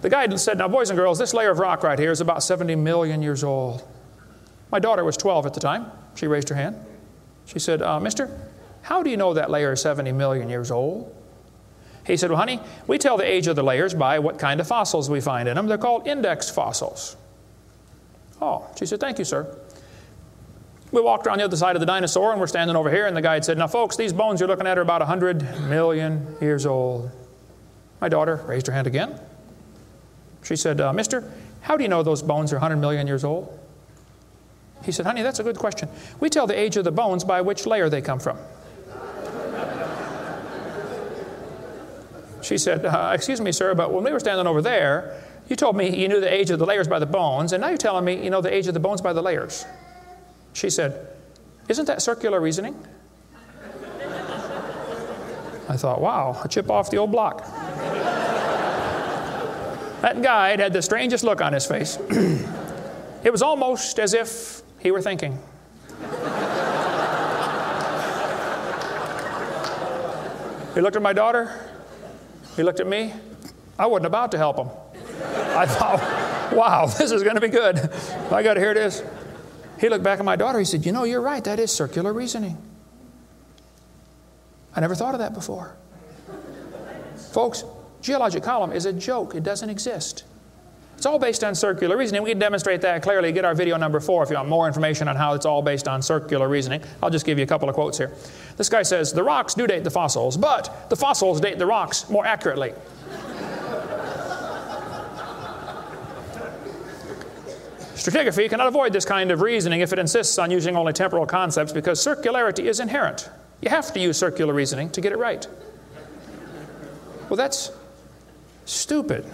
the guide said, now, boys and girls, this layer of rock right here is about 70 million years old. My daughter was 12 at the time. She raised her hand. She said, mister, how do you know that layer is 70 million years old? He said, well, honey, we tell the age of the layers by what kind of fossils we find in them. They're called index fossils. Oh, she said, thank you, sir. We walked around the other side of the dinosaur, and we're standing over here, and the guide said, now folks, these bones you're looking at are about 100 million years old. My daughter raised her hand again. She said, mister, how do you know those bones are 100 million years old? He said, honey, that's a good question. We tell the age of the bones by which layer they come from. She said, excuse me, sir, but when we were standing over there, you told me you knew the age of the layers by the bones, and now you're telling me you know the age of the bones by the layers. She said, isn't that circular reasoning? I thought, wow, a chip off the old block. That guide had the strangest look on his face. It was almost as if he were thinking. He looked at my daughter. He looked at me. I wasn't about to help him. I thought, wow, this is going to be good. I got to hear this. He looked back at my daughter. He said, you know, you're right. That is circular reasoning. I never thought of that before. Folks, geologic column is a joke. It doesn't exist. It's all based on circular reasoning. We can demonstrate that clearly. Get our video number 4 if you want more information on how it's all based on circular reasoning. I'll just give you a couple of quotes here. This guy says, the rocks do date the fossils, but the fossils date the rocks more accurately. Stratigraphy cannot avoid this kind of reasoning if it insists on using only temporal concepts because circularity is inherent. You have to use circular reasoning to get it right. Well, that's stupid.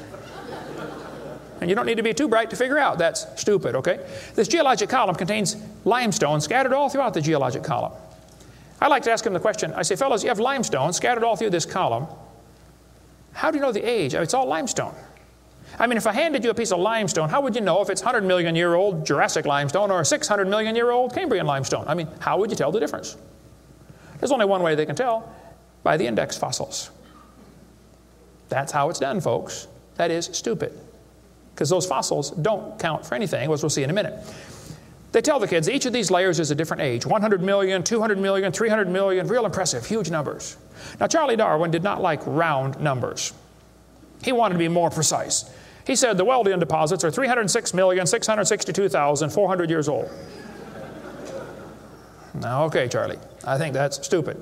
And you don't need to be too bright to figure out that's stupid, okay? This geologic column contains limestone scattered all throughout the geologic column. I like to ask him the question, I say, fellows, you have limestone scattered all through this column. How do you know the age? It's all limestone. I mean, if I handed you a piece of limestone, how would you know if it's 100 million year old Jurassic limestone or 600 million year old Cambrian limestone? I mean, how would you tell the difference? There's only one way they can tell, by the index fossils. That's how it's done, folks. That is stupid. Because those fossils don't count for anything, as we'll see in a minute. They tell the kids each of these layers is a different age. 100 million, 200 million, 300 million, real impressive, huge numbers. Now, Charlie Darwin did not like round numbers. He wanted to be more precise. He said the Wealdian deposits are 306,662,400 years old. Now, okay, Charlie, I think that's stupid.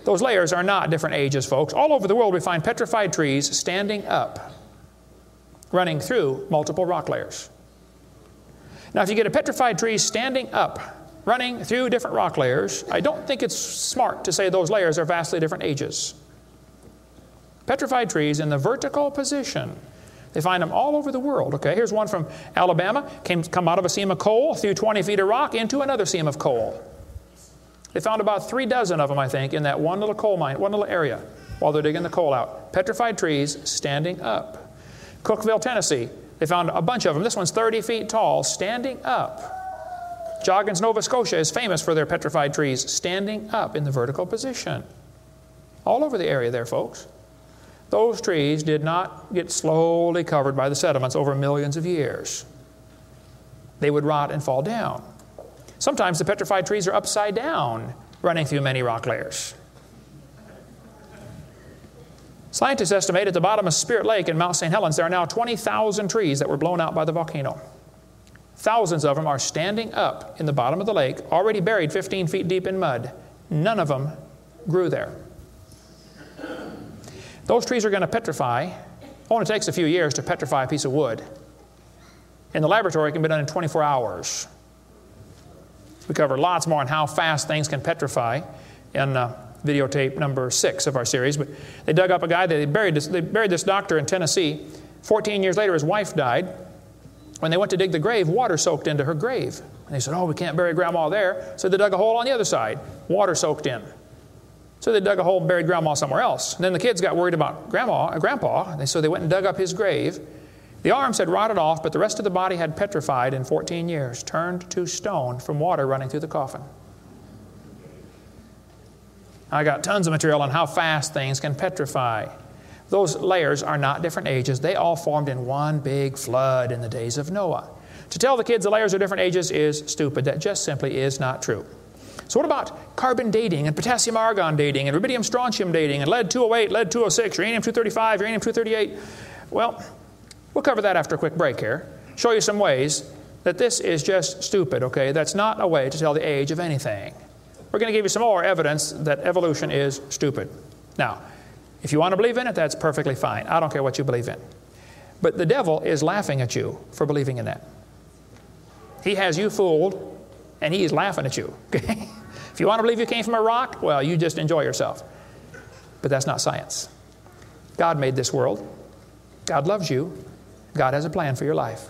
Those layers are not different ages, folks. All over the world we find petrified trees standing up, running through multiple rock layers. Now, if you get a petrified tree standing up, running through different rock layers, I don't think it's smart to say those layers are vastly different ages. Petrified trees in the vertical position, they find them all over the world. Okay, here's one from Alabama. Come out of a seam of coal, through 20 feet of rock, into another seam of coal. They found about 3 dozen of them, I think, in that one little coal mine, one little area, while they're digging the coal out. Petrified trees standing up. Cookeville, Tennessee, they found a bunch of them. This one's 30 feet tall, standing up. Joggins, Nova Scotia is famous for their petrified trees standing up in the vertical position. All over the area there, folks. Those trees did not get slowly covered by the sediments over millions of years. They would rot and fall down. Sometimes the petrified trees are upside down, running through many rock layers. Scientists estimate at the bottom of Spirit Lake in Mount St. Helens there are now 20,000 trees that were blown out by the volcano. Thousands of them are standing up in the bottom of the lake, already buried 15 feet deep in mud. None of them grew there. Those trees are going to petrify. It only takes a few years to petrify a piece of wood. In the laboratory, it can be done in 24 hours. We cover lots more on how fast things can petrify in videotape number 6 of our series. But they dug up a guy, they buried this doctor in Tennessee. 14 years later, his wife died. When they went to dig the grave, water soaked into her grave. And they said, oh, we can't bury Grandma there. So they dug a hole on the other side. Water soaked in. So they dug a hole and buried Grandma somewhere else. And then the kids got worried about Grandpa, and so they went and dug up his grave. The arms had rotted off, but the rest of the body had petrified in 14 years, turned to stone from water running through the coffin. I got tons of material on how fast things can petrify. Those layers are not different ages. They all formed in one big flood in the days of Noah. To tell the kids the layers are different ages is stupid. That just simply is not true. So what about carbon dating and potassium argon dating and rubidium strontium dating and lead-208, lead-206, uranium-235, uranium-238? Well, we'll cover that after a quick break here. Show you some ways that this is just stupid, okay? That's not a way to tell the age of anything. We're going to give you some more evidence that evolution is stupid. Now, if you want to believe in it, that's perfectly fine. I don't care what you believe in. But the devil is laughing at you for believing in that. He has you fooled, and he is laughing at you, okay? If you want to believe you came from a rock, well, you just enjoy yourself. But that's not science. God made this world. God loves you. God has a plan for your life.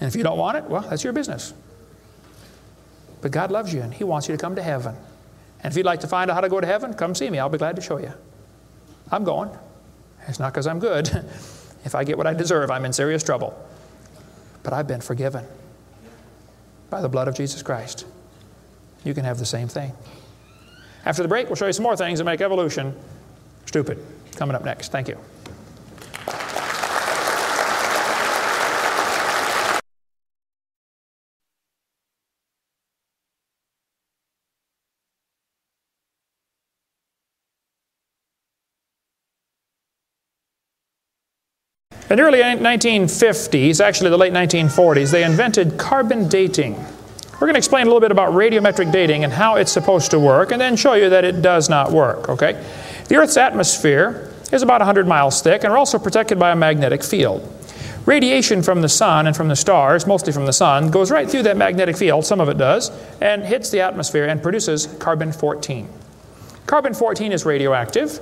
And if you don't want it, well, that's your business. But God loves you, and he wants you to come to heaven. And if you'd like to find out how to go to heaven, come see me. I'll be glad to show you. I'm going. It's not because I'm good. If I get what I deserve, I'm in serious trouble. But I've been forgiven by the blood of Jesus Christ. You can have the same thing. After the break, we'll show you some more things that make evolution stupid. Coming up next. Thank you. In the early 1950s, actually the late 1940s, they invented carbon dating. We're going to explain a little bit about radiometric dating and how it's supposed to work, and then show you that it does not work, okay? The Earth's atmosphere is about 100 miles thick, and we're also protected by a magnetic field. Radiation from the sun and from the stars, mostly from the sun, goes right through that magnetic field, some of it does, and hits the atmosphere and produces carbon-14. Carbon-14 is radioactive.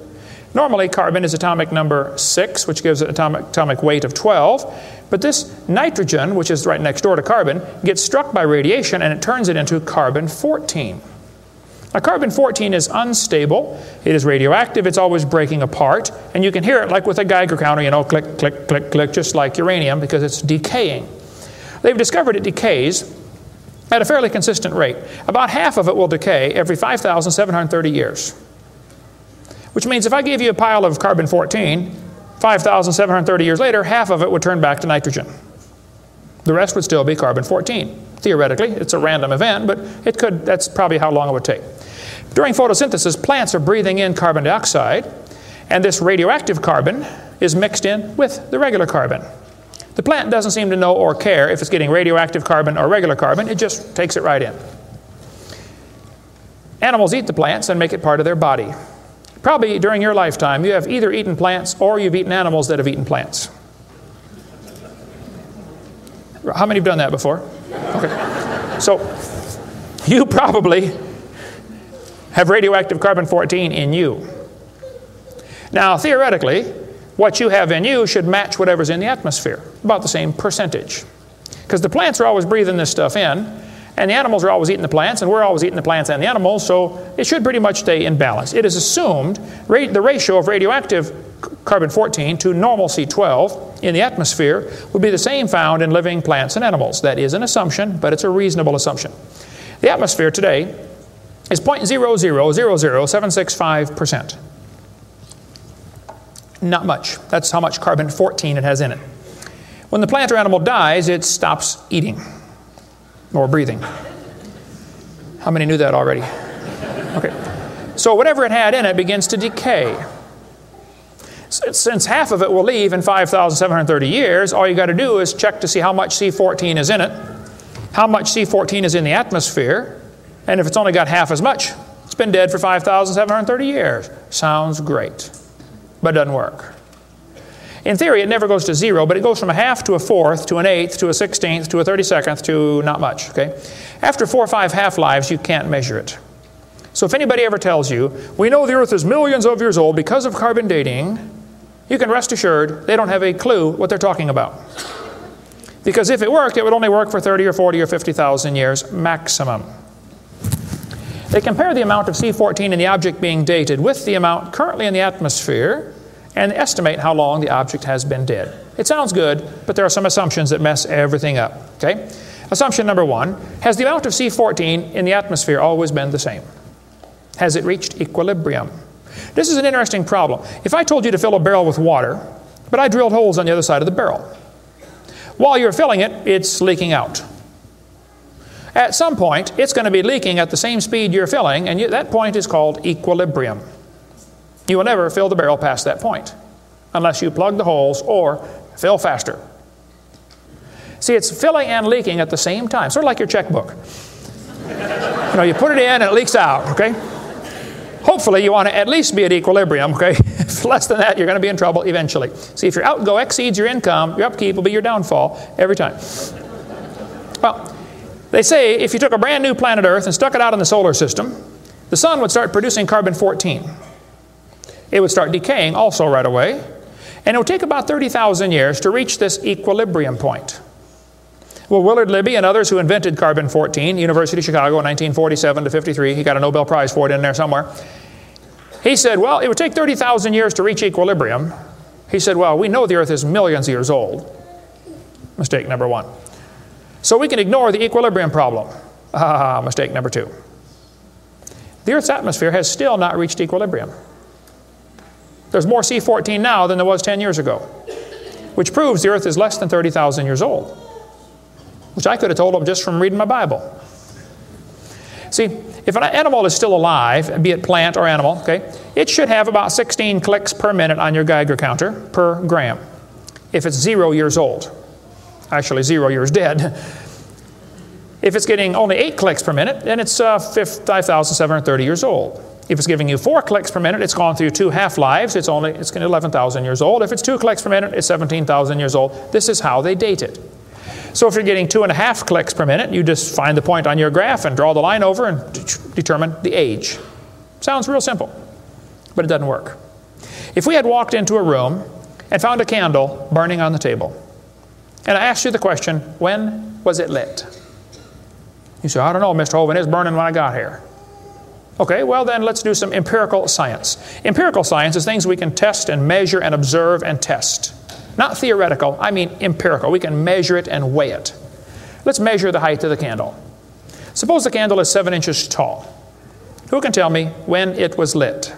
Normally, carbon is atomic number 6, which gives it atomic weight of 12. But this nitrogen, which is right next door to carbon, gets struck by radiation and it turns it into carbon-14. Now, carbon-14 is unstable. It is radioactive. It's always breaking apart. And you can hear it like with a Geiger counter, you know, click, click, click, click, just like uranium, because it's decaying. They've discovered it decays at a fairly consistent rate. About half of it will decay every 5,730 years. Which means if I gave you a pile of carbon-14, 5,730 years later, half of it would turn back to nitrogen. The rest would still be carbon-14. Theoretically, it's a random event, but it could, that's probably how long it would take. During photosynthesis, plants are breathing in carbon dioxide, and this radioactive carbon is mixed in with the regular carbon. The plant doesn't seem to know or care if it's getting radioactive carbon or regular carbon, it just takes it right in. Animals eat the plants and make it part of their body. Probably during your lifetime, you have either eaten plants or you've eaten animals that have eaten plants. How many have done that before? Okay. So, you probably have radioactive carbon-14 in you. Now, theoretically, what you have in you should match whatever's in the atmosphere, about the same percentage. Because the plants are always breathing this stuff in, and the animals are always eating the plants, and we're always eating the plants and the animals, so it should pretty much stay in balance. It is assumed the ratio of radioactive carbon-14 to normal C12 in the atmosphere would be the same found in living plants and animals. That is an assumption, but it's a reasonable assumption. The atmosphere today is 0.0000765%. Not much. That's how much carbon-14 it has in it. When the plant or animal dies, it stops eating or breathing. How many knew that already? Okay. So whatever it had in it begins to decay. Since half of it will leave in 5,730 years, all you got to do is check to see how much C14 is in it, how much C14 is in the atmosphere, and if it's only got half as much, it's been dead for 5,730 years. Sounds great, but doesn't work. In theory, it never goes to zero, but it goes from a half to a fourth, to an eighth, to a 16th, to a 32nd, to not much, okay? After 4 or 5 half-lives, you can't measure it. So if anybody ever tells you, we know the Earth is millions of years old because of carbon dating, you can rest assured they don't have a clue what they're talking about. Because if it worked, it would only work for 30 or 40 or 50,000 years maximum. They compare the amount of C14 in the object being dated with the amount currently in the atmosphere, and estimate how long the object has been dead. It sounds good, but there are some assumptions that mess everything up. Okay? Assumption number 1, has the amount of C14 in the atmosphere always been the same? Has it reached equilibrium? This is an interesting problem. If I told you to fill a barrel with water, but I drilled holes on the other side of the barrel, while you're filling it, it's leaking out. At some point, it's going to be leaking at the same speed you're filling, and that point is called equilibrium. You will never fill the barrel past that point unless you plug the holes or fill faster. See, it's filling and leaking at the same time, sort of like your checkbook. You know, you put it in and it leaks out, okay? Hopefully you want to at least be at equilibrium, okay? If less than that, you're going to be in trouble eventually. See, if your outgo exceeds your income, your upkeep will be your downfall every time. Well, they say if you took a brand new planet Earth and stuck it out in the solar system, the sun would start producing carbon-14. It would start decaying also right away, and it would take about 30,000 years to reach this equilibrium point. Well, Willard Libby and others who invented carbon-14, University of Chicago in 1947 to 53, he got a Nobel Prize for it in there somewhere. He said, well, it would take 30,000 years to reach equilibrium. He said, well, we know the Earth is millions of years old. Mistake number one. So we can ignore the equilibrium problem. Mistake number two. The Earth's atmosphere has still not reached equilibrium. There's more C14 now than there was 10 years ago, which proves the Earth is less than 30,000 years old, which I could have told them just from reading my Bible. See, if an animal is still alive, be it plant or animal, okay, it should have about 16 clicks per minute on your Geiger counter per gram if it's 0 years old. Actually, 0 years dead. If it's getting only 8 clicks per minute, then it's 5,730 years old. If it's giving you 4 clicks per minute, it's gone through 2 half-lives. It's 11,000 years old. If it's 2 clicks per minute, it's 17,000 years old. This is how they date it. So if you're getting 2.5 clicks per minute, you just find the point on your graph and draw the line over and determine the age. Sounds real simple, but it doesn't work. If we had walked into a room and found a candle burning on the table, and I asked you the question, when was it lit? You say, I don't know, Mr. Hovind, it's burning when I got here. Okay, well then let's do some empirical science. Empirical science is things we can test and measure and observe and test. Not theoretical, I mean empirical. We can measure it and weigh it. Let's measure the height of the candle. Suppose the candle is 7 inches tall. Who can tell me when it was lit?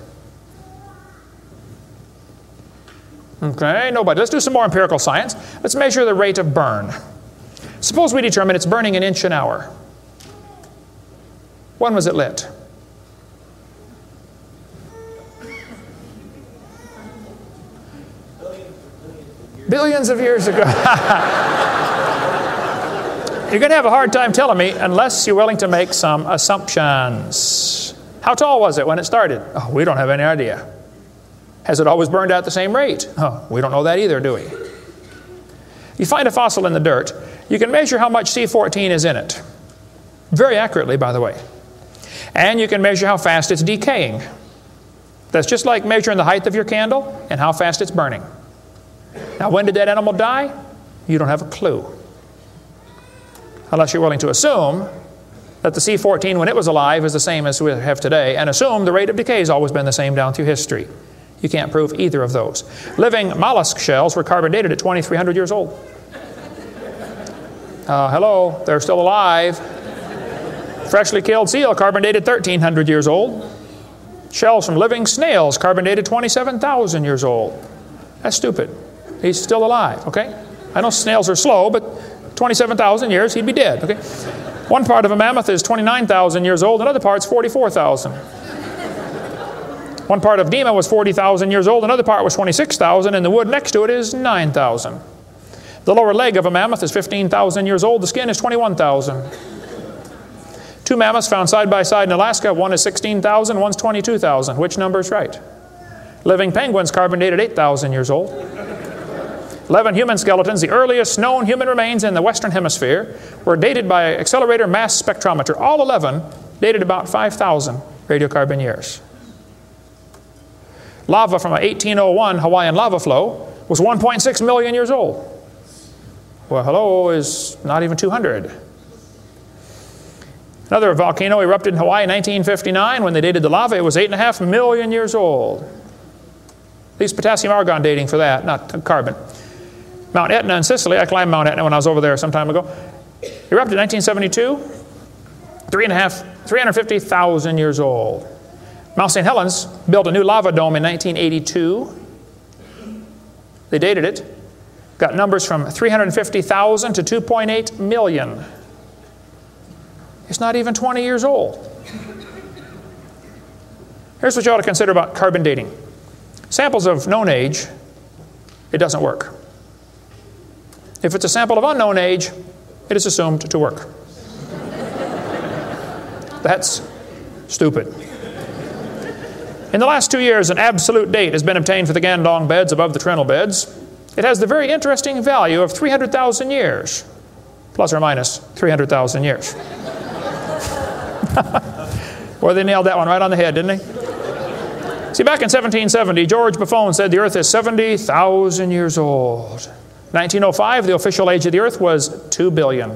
Okay, nobody. Let's do some more empirical science. Let's measure the rate of burn. Suppose we determine it's burning an inch an hour. When was it lit? Billions of years ago. You're going to have a hard time telling me unless you're willing to make some assumptions. How tall was it when it started? Oh, we don't have any idea. Has it always burned at the same rate? Oh, we don't know that either, do we? You find a fossil in the dirt, you can measure how much C14 is in it. Very accurately, by the way. And you can measure how fast it's decaying. That's just like measuring the height of your candle and how fast it's burning. Now, when did that animal die? You don't have a clue. Unless you're willing to assume that the C14 when it was alive is the same as we have today, and assume the rate of decay has always been the same down through history. You can't prove either of those. Living mollusk shells were carbon dated at 2,300 years old. Hello, they're still alive. Freshly killed seal carbon dated 1,300 years old. Shells from living snails carbon dated 27,000 years old. That's stupid. He's still alive, okay? I know snails are slow, but 27,000 years, he'd be dead, okay? One part of a mammoth is 29,000 years old, another part's 44,000. One part of Dima was 40,000 years old, another part was 26,000, and the wood next to it is 9,000. The lower leg of a mammoth is 15,000 years old, the skin is 21,000. 2 mammoths found side by side in Alaska, one is 16,000, one's 22,000. Which number is right? Living penguins carbon dated 8,000 years old. 11 human skeletons, the earliest known human remains in the Western Hemisphere, were dated by accelerator mass spectrometer. All 11 dated about 5,000 radiocarbon years. Lava from a 1801 Hawaiian lava flow was 1.6 million years old. Well, hello is not even 200. Another volcano erupted in Hawaii in 1959. When they dated the lava, it was 8.5 million years old. These potassium argon dating for that, not carbon. Mount Etna in Sicily, I climbed Mount Etna when I was over there some time ago, erupted in 1972, 350,000 years old. Mount St. Helens built a new lava dome in 1982. They dated it, got numbers from 350,000 to 2.8 million. It's not even 20 years old. Here's what you ought to consider about carbon dating. Samples of known age, it doesn't work. If it's a sample of unknown age, it is assumed to work. That's stupid. In the last 2 years, an absolute date has been obtained for the Gandong beds above the Trinil beds. It has the very interesting value of 300,000 years, plus or minus 300,000 years. Boy, they nailed that one right on the head, didn't they? See, back in 1770, George Buffon said the Earth is 70,000 years old. 1905, the official age of the Earth was 2 billion.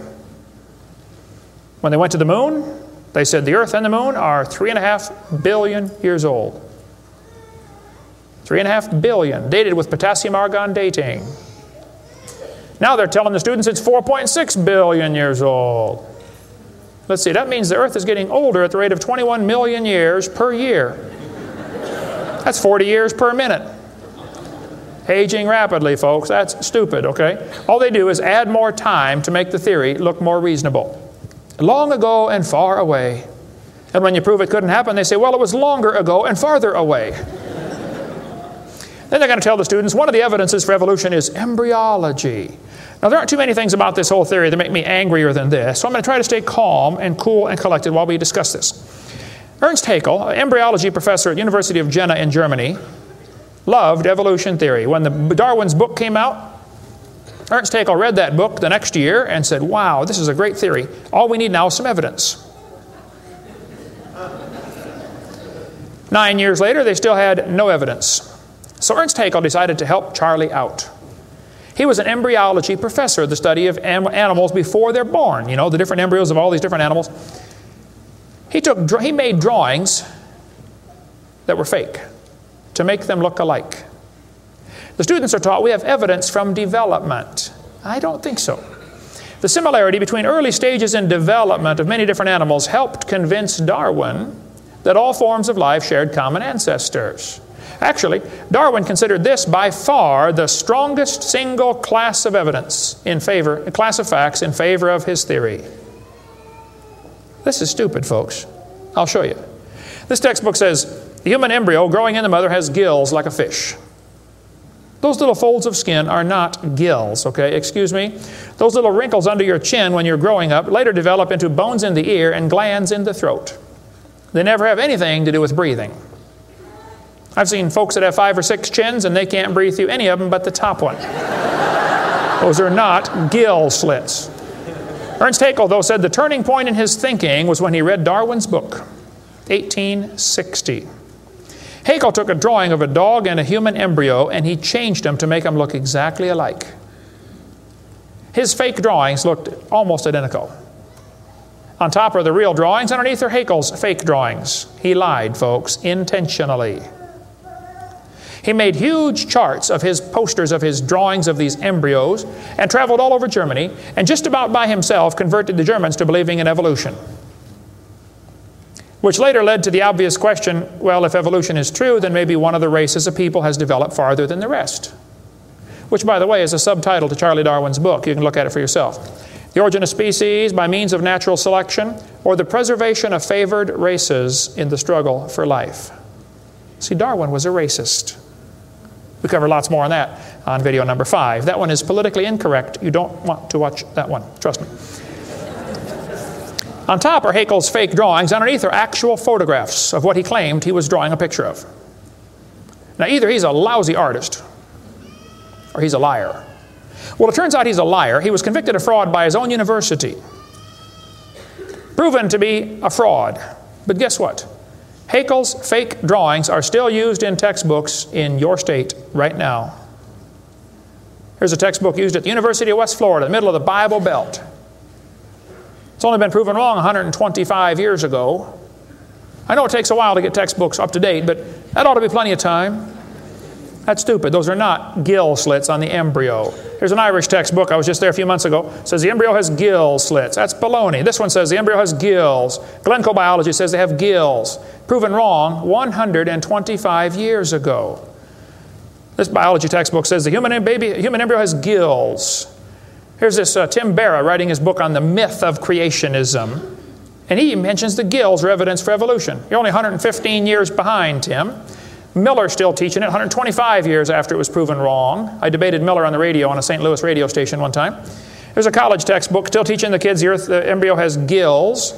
When they went to the moon, they said the Earth and the moon are 3.5 billion years old. 3.5 billion, dated with potassium-argon dating. Now they're telling the students it's 4.6 billion years old. Let's see, that means the Earth is getting older at the rate of 21 million years per year. That's 40 years per minute. Aging rapidly, folks. That's stupid, okay? All they do is add more time to make the theory look more reasonable. Long ago and far away. And when you prove it couldn't happen, they say, well, it was longer ago and farther away. Then they're going to tell the students one of the evidences for evolution is embryology. Now, there aren't too many things about this whole theory that make me angrier than this, so I'm going to try to stay calm and cool and collected while we discuss this. Ernst Haeckel, an embryology professor at University of Jena in Germany, loved evolution theory. When Darwin's book came out, Ernst Haeckel read that book the next year and said, wow, this is a great theory. All we need now is some evidence. 9 years later, they still had no evidence. So Ernst Haeckel decided to help Charlie out. He was an embryology professor, the study of animals before they're born. You know, the different embryos of all these different animals. He made drawings that were fake to make them look alike. The students are taught we have evidence from development. I don't think so. The similarity between early stages in development of many different animals helped convince Darwin that all forms of life shared common ancestors. Actually, Darwin considered this by far the strongest single class of evidence class of facts in favor of his theory. This is stupid, folks. I'll show you. This textbook says, the human embryo growing in the mother has gills like a fish. Those little folds of skin are not gills, okay? Excuse me. Those little wrinkles under your chin when you're growing up later develop into bones in the ear and glands in the throat. They never have anything to do with breathing. I've seen folks that have 5 or 6 chins and they can't breathe through any of them but the top one. Those are not gill slits. Ernst Haeckel, though, said the turning point in his thinking was when he read Darwin's book, 1860. Haeckel took a drawing of a dog and a human embryo and he changed them to make them look exactly alike. His fake drawings looked almost identical. On top are the real drawings, underneath are Haeckel's fake drawings. He lied, folks, intentionally. He made huge charts of his posters of his drawings of these embryos and traveled all over Germany and just about by himself converted the Germans to believing in evolution. Which later led to the obvious question, well, if evolution is true, then maybe one of the races of people has developed farther than the rest. Which, by the way, is a subtitle to Charlie Darwin's book. You can look at it for yourself. The Origin of Species by Means of Natural Selection, or the Preservation of Favored Races in the Struggle for Life. See, Darwin was a racist. We cover lots more on that on video number 5. That one is politically incorrect. You don't want to watch that one. Trust me. On top are Haeckel's fake drawings. Underneath are actual photographs of what he claimed he was drawing a picture of. Now, either he's a lousy artist or he's a liar. Well, it turns out he's a liar. He was convicted of fraud by his own university. Proven to be a fraud. But guess what? Haeckel's fake drawings are still used in textbooks in your state right now. Here's a textbook used at the University of West Florida, in the middle of the Bible Belt. It's only been proven wrong 125 years ago. I know it takes a while to get textbooks up to date, but that ought to be plenty of time. That's stupid. Those are not gill slits on the embryo. Here's an Irish textbook. I was just there a few months ago. It says the embryo has gill slits. That's baloney. This one says the embryo has gills. Glencoe Biology says they have gills. Proven wrong 125 years ago. This biology textbook says the human embryo has gills. Here's this Tim Barra writing his book on the myth of creationism. And he mentions the gills are evidence for evolution. You're only 115 years behind, Tim. Miller's still teaching it 125 years after it was proven wrong. I debated Miller on the radio on a St. Louis radio station one time. There's a college textbook still teaching the kids the embryo has gills.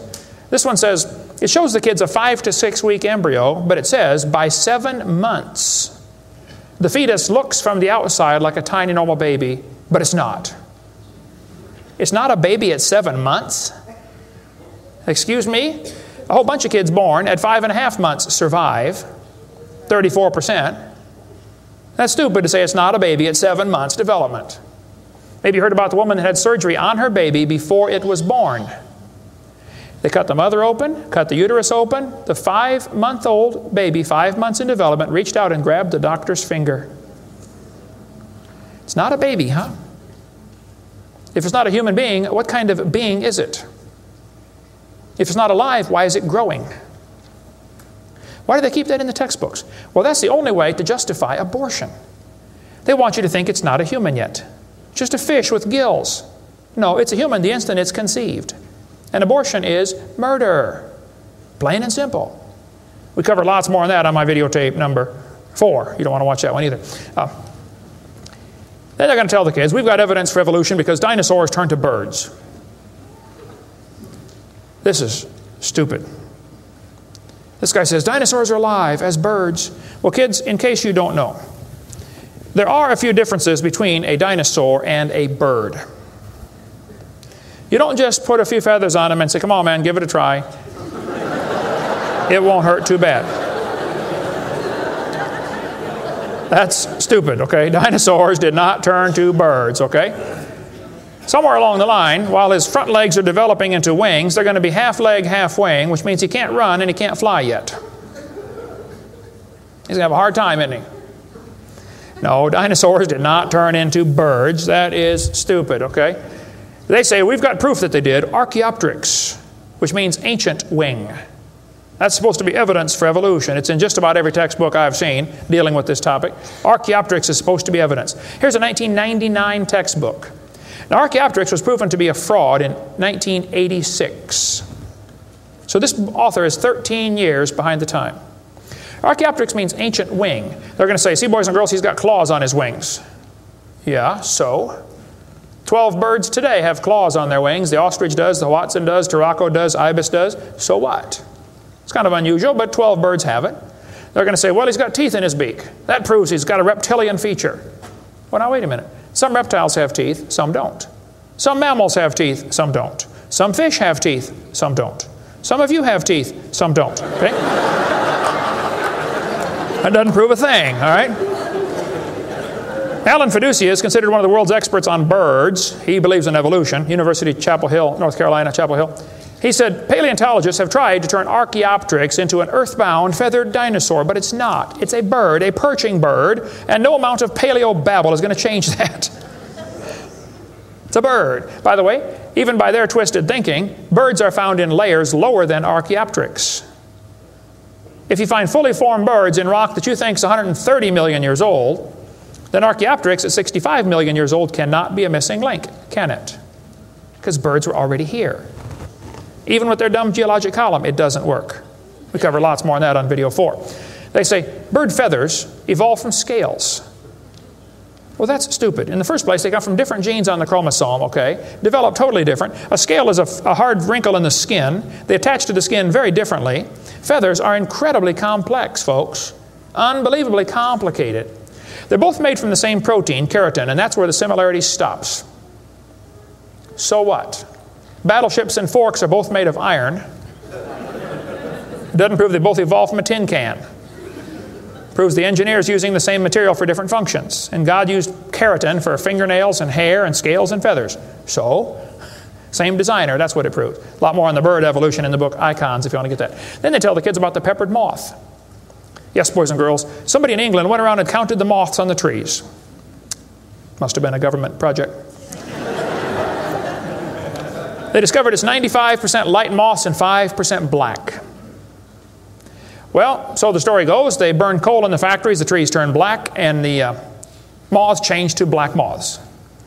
This one says, it shows the kids a 5 to 6 week embryo, but it says by 7 months, the fetus looks from the outside like a tiny normal baby, but it's not. It's not a baby at 7 months. Excuse me? A whole bunch of kids born at 5.5 months survive, 34%. That's stupid to say it's not a baby at 7 months development. Maybe you heard about the woman that had surgery on her baby before it was born. They cut the mother open, cut the uterus open. The 5-month-old baby, 5 months in development, reached out and grabbed the doctor's finger. It's not a baby, huh? If it's not a human being, what kind of being is it? If it's not alive, why is it growing? Why do they keep that in the textbooks? Well, that's the only way to justify abortion. They want you to think it's not a human yet. Just a fish with gills. No, it's a human the instant it's conceived. And abortion is murder. Plain and simple. We cover lots more on that on my videotape number 4. You don't want to watch that one either. Then they're going to tell the kids, we've got evidence for evolution because dinosaurs turned to birds. This is stupid. This guy says, dinosaurs are alive as birds. Well, kids, in case you don't know, there are a few differences between a dinosaur and a bird. You don't just put a few feathers on them and say, come on, man, give it a try. It won't hurt too bad. That's stupid, okay? Dinosaurs did not turn to birds, okay? Somewhere along the line, while his front legs are developing into wings, they're going to be half leg, half wing, which means he can't run and he can't fly yet. He's going to have a hard time, isn't he? No, dinosaurs did not turn into birds. That is stupid, okay? They say, we've got proof that they did. Archaeopteryx, which means ancient wing. That's supposed to be evidence for evolution. It's in just about every textbook I've seen dealing with this topic. Archaeopteryx is supposed to be evidence. Here's a 1999 textbook. Now, Archaeopteryx was proven to be a fraud in 1986. So this author is 13 years behind the time. Archaeopteryx means ancient wing. They're going to say, see, boys and girls, he's got claws on his wings. Yeah, so? 12 birds today have claws on their wings. The ostrich does, the Watson does, Turako does, ibis does. So what? It's kind of unusual, but 12 birds have it. They're going to say, well, he's got teeth in his beak. That proves he's got a reptilian feature. Well, now, wait a minute. Some reptiles have teeth, some don't. Some mammals have teeth, some don't. Some fish have teeth, some don't. Some of you have teeth, some don't. Okay? That doesn't prove a thing, all right? Alan Fiducia is considered one of the world's experts on birds. He believes in evolution. University of Chapel Hill, North Carolina, Chapel Hill. He said, paleontologists have tried to turn Archaeopteryx into an earthbound feathered dinosaur, but it's not. It's a bird, a perching bird, and no amount of paleo-babble is going to change that. It's a bird. By the way, even by their twisted thinking, birds are found in layers lower than Archaeopteryx. If you find fully formed birds in rock that you think is 130 million years old, then Archaeopteryx at 65 million years old cannot be a missing link, can it? Because birds were already here. Even with their dumb geologic column, it doesn't work. We cover lots more on that on video 4. They say bird feathers evolved from scales. Well, that's stupid. In the first place, they come from different genes on the chromosome, okay? Developed totally different. A scale is a hard wrinkle in the skin. They attach to the skin very differently. Feathers are incredibly complex, folks. Unbelievably complicated. They're both made from the same protein, keratin, and that's where the similarity stops. So what? Battleships and forks are both made of iron. It doesn't prove they both evolved from a tin can. It proves the engineer's using the same material for different functions. And God used keratin for fingernails and hair and scales and feathers. So, same designer, that's what it proves. A lot more on the bird evolution in the book Icons if you want to get that. Then they tell the kids about the peppered moth. Yes, boys and girls, somebody in England went around and counted the moths on the trees. Must have been a government project. They discovered it's 95% light moths and 5% black. Well, so the story goes, they burned coal in the factories, the trees turned black, and the moths changed to black moths.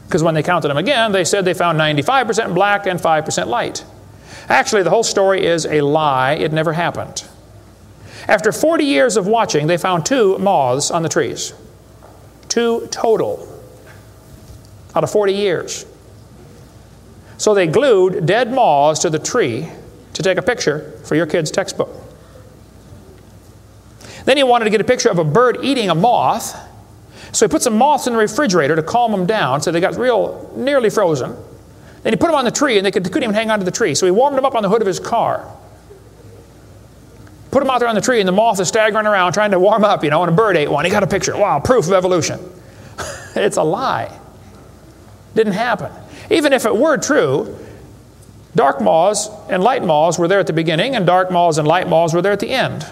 Because when they counted them again, they said they found 95% black and 5% light. Actually, the whole story is a lie. It never happened. After 40 years of watching, they found 2 moths on the trees. 2 total out of 40 years. So they glued dead moths to the tree to take a picture for your kid's textbook. Then he wanted to get a picture of a bird eating a moth. So he put some moths in the refrigerator to calm them down so they got nearly frozen. Then he put them on the tree and they couldn't even hang onto the tree. So he warmed them up on the hood of his car. Put them out there on the tree and the moth is staggering around trying to warm up, and a bird ate one. He got a picture. Wow, proof of evolution. It's a lie. Didn't happen. Even if it were true, dark moths and light moths were there at the beginning, and dark moths and light moths were there at the end.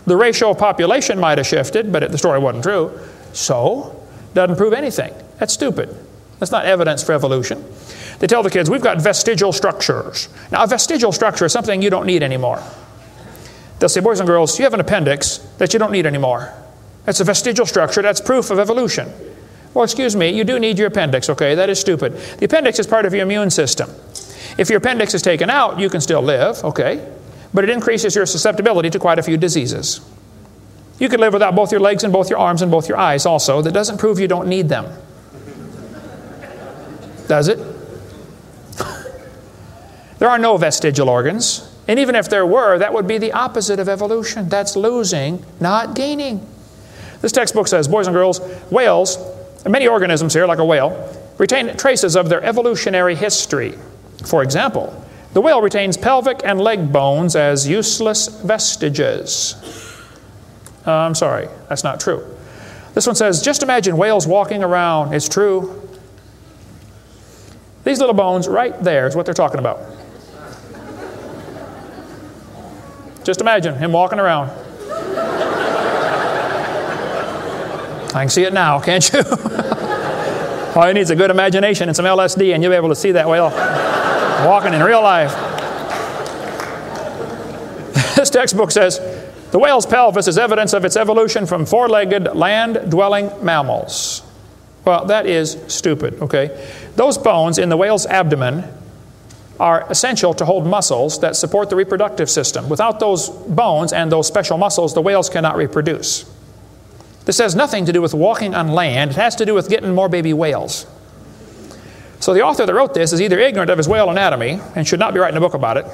The ratio of population might have shifted, but the story wasn't true. So, doesn't prove anything. That's stupid. That's not evidence for evolution. They tell the kids, we've got vestigial structures. Now, a vestigial structure is something you don't need anymore. They'll say, boys and girls, you have an appendix that you don't need anymore. That's a vestigial structure. That's proof of evolution. Well, excuse me, you do need your appendix, okay? That is stupid. The appendix is part of your immune system. If your appendix is taken out, you can still live, okay? But it increases your susceptibility to quite a few diseases. You could live without both your legs and both your arms and both your eyes also. That doesn't prove you don't need them. Does it? There are no vestigial organs. And even if there were, that would be the opposite of evolution. That's losing, not gaining. This textbook says, boys and girls, whales, and many organisms here, like a whale, retain traces of their evolutionary history. For example, the whale retains pelvic and leg bones as useless vestiges. I'm sorry, that's not true. This one says, just imagine whales walking around. It's true. These little bones right there is what they're talking about. Just imagine him walking around. I can see it now, can't you? All you need is a good imagination and some LSD and you'll be able to see that whale walking in real life. This textbook says, the whale's pelvis is evidence of its evolution from 4-legged land-dwelling mammals. Well, that is stupid, okay? Those bones in the whale's abdomen are essential to hold muscles that support the reproductive system. Without those bones and those special muscles, the whales cannot reproduce. This has nothing to do with walking on land. It has to do with getting more baby whales. So the author that wrote this is either ignorant of his whale anatomy and should not be writing a book about it,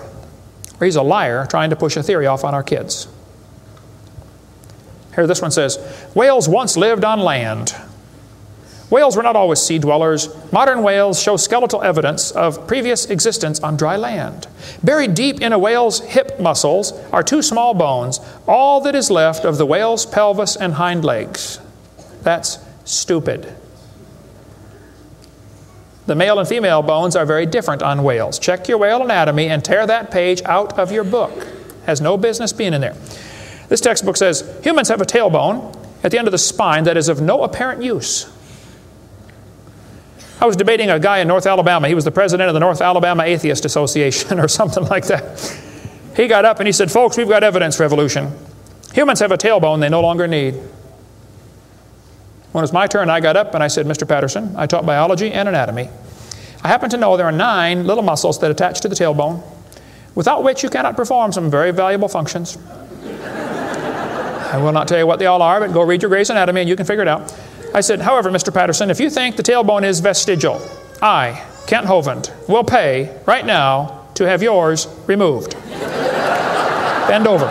or he's a liar trying to push a theory off on our kids. Here, this one says, whales once lived on land. Whales were not always sea dwellers. Modern whales show skeletal evidence of previous existence on dry land. Buried deep in a whale's hip muscles are 2 small bones, all that is left of the whale's pelvis and hind legs. That's stupid. The male and female bones are very different on whales. Check your whale anatomy and tear that page out of your book. Has no business being in there. This textbook says, humans have a tailbone at the end of the spine that is of no apparent use. I was debating a guy in North Alabama. He was the president of the North Alabama Atheist Association or something like that. He got up and he said, folks, we've got evidence for evolution. Humans have a tailbone they no longer need. When it was my turn, I got up and I said, Mr. Patterson, I taught biology and anatomy. I happen to know there are 9 little muscles that attach to the tailbone, without which you cannot perform some very valuable functions. I will not tell you what they all are, but go read your Gray's Anatomy and you can figure it out. I said, however, Mr. Patterson, if you think the tailbone is vestigial, I, Kent Hovind, will pay right now to have yours removed. Bend over.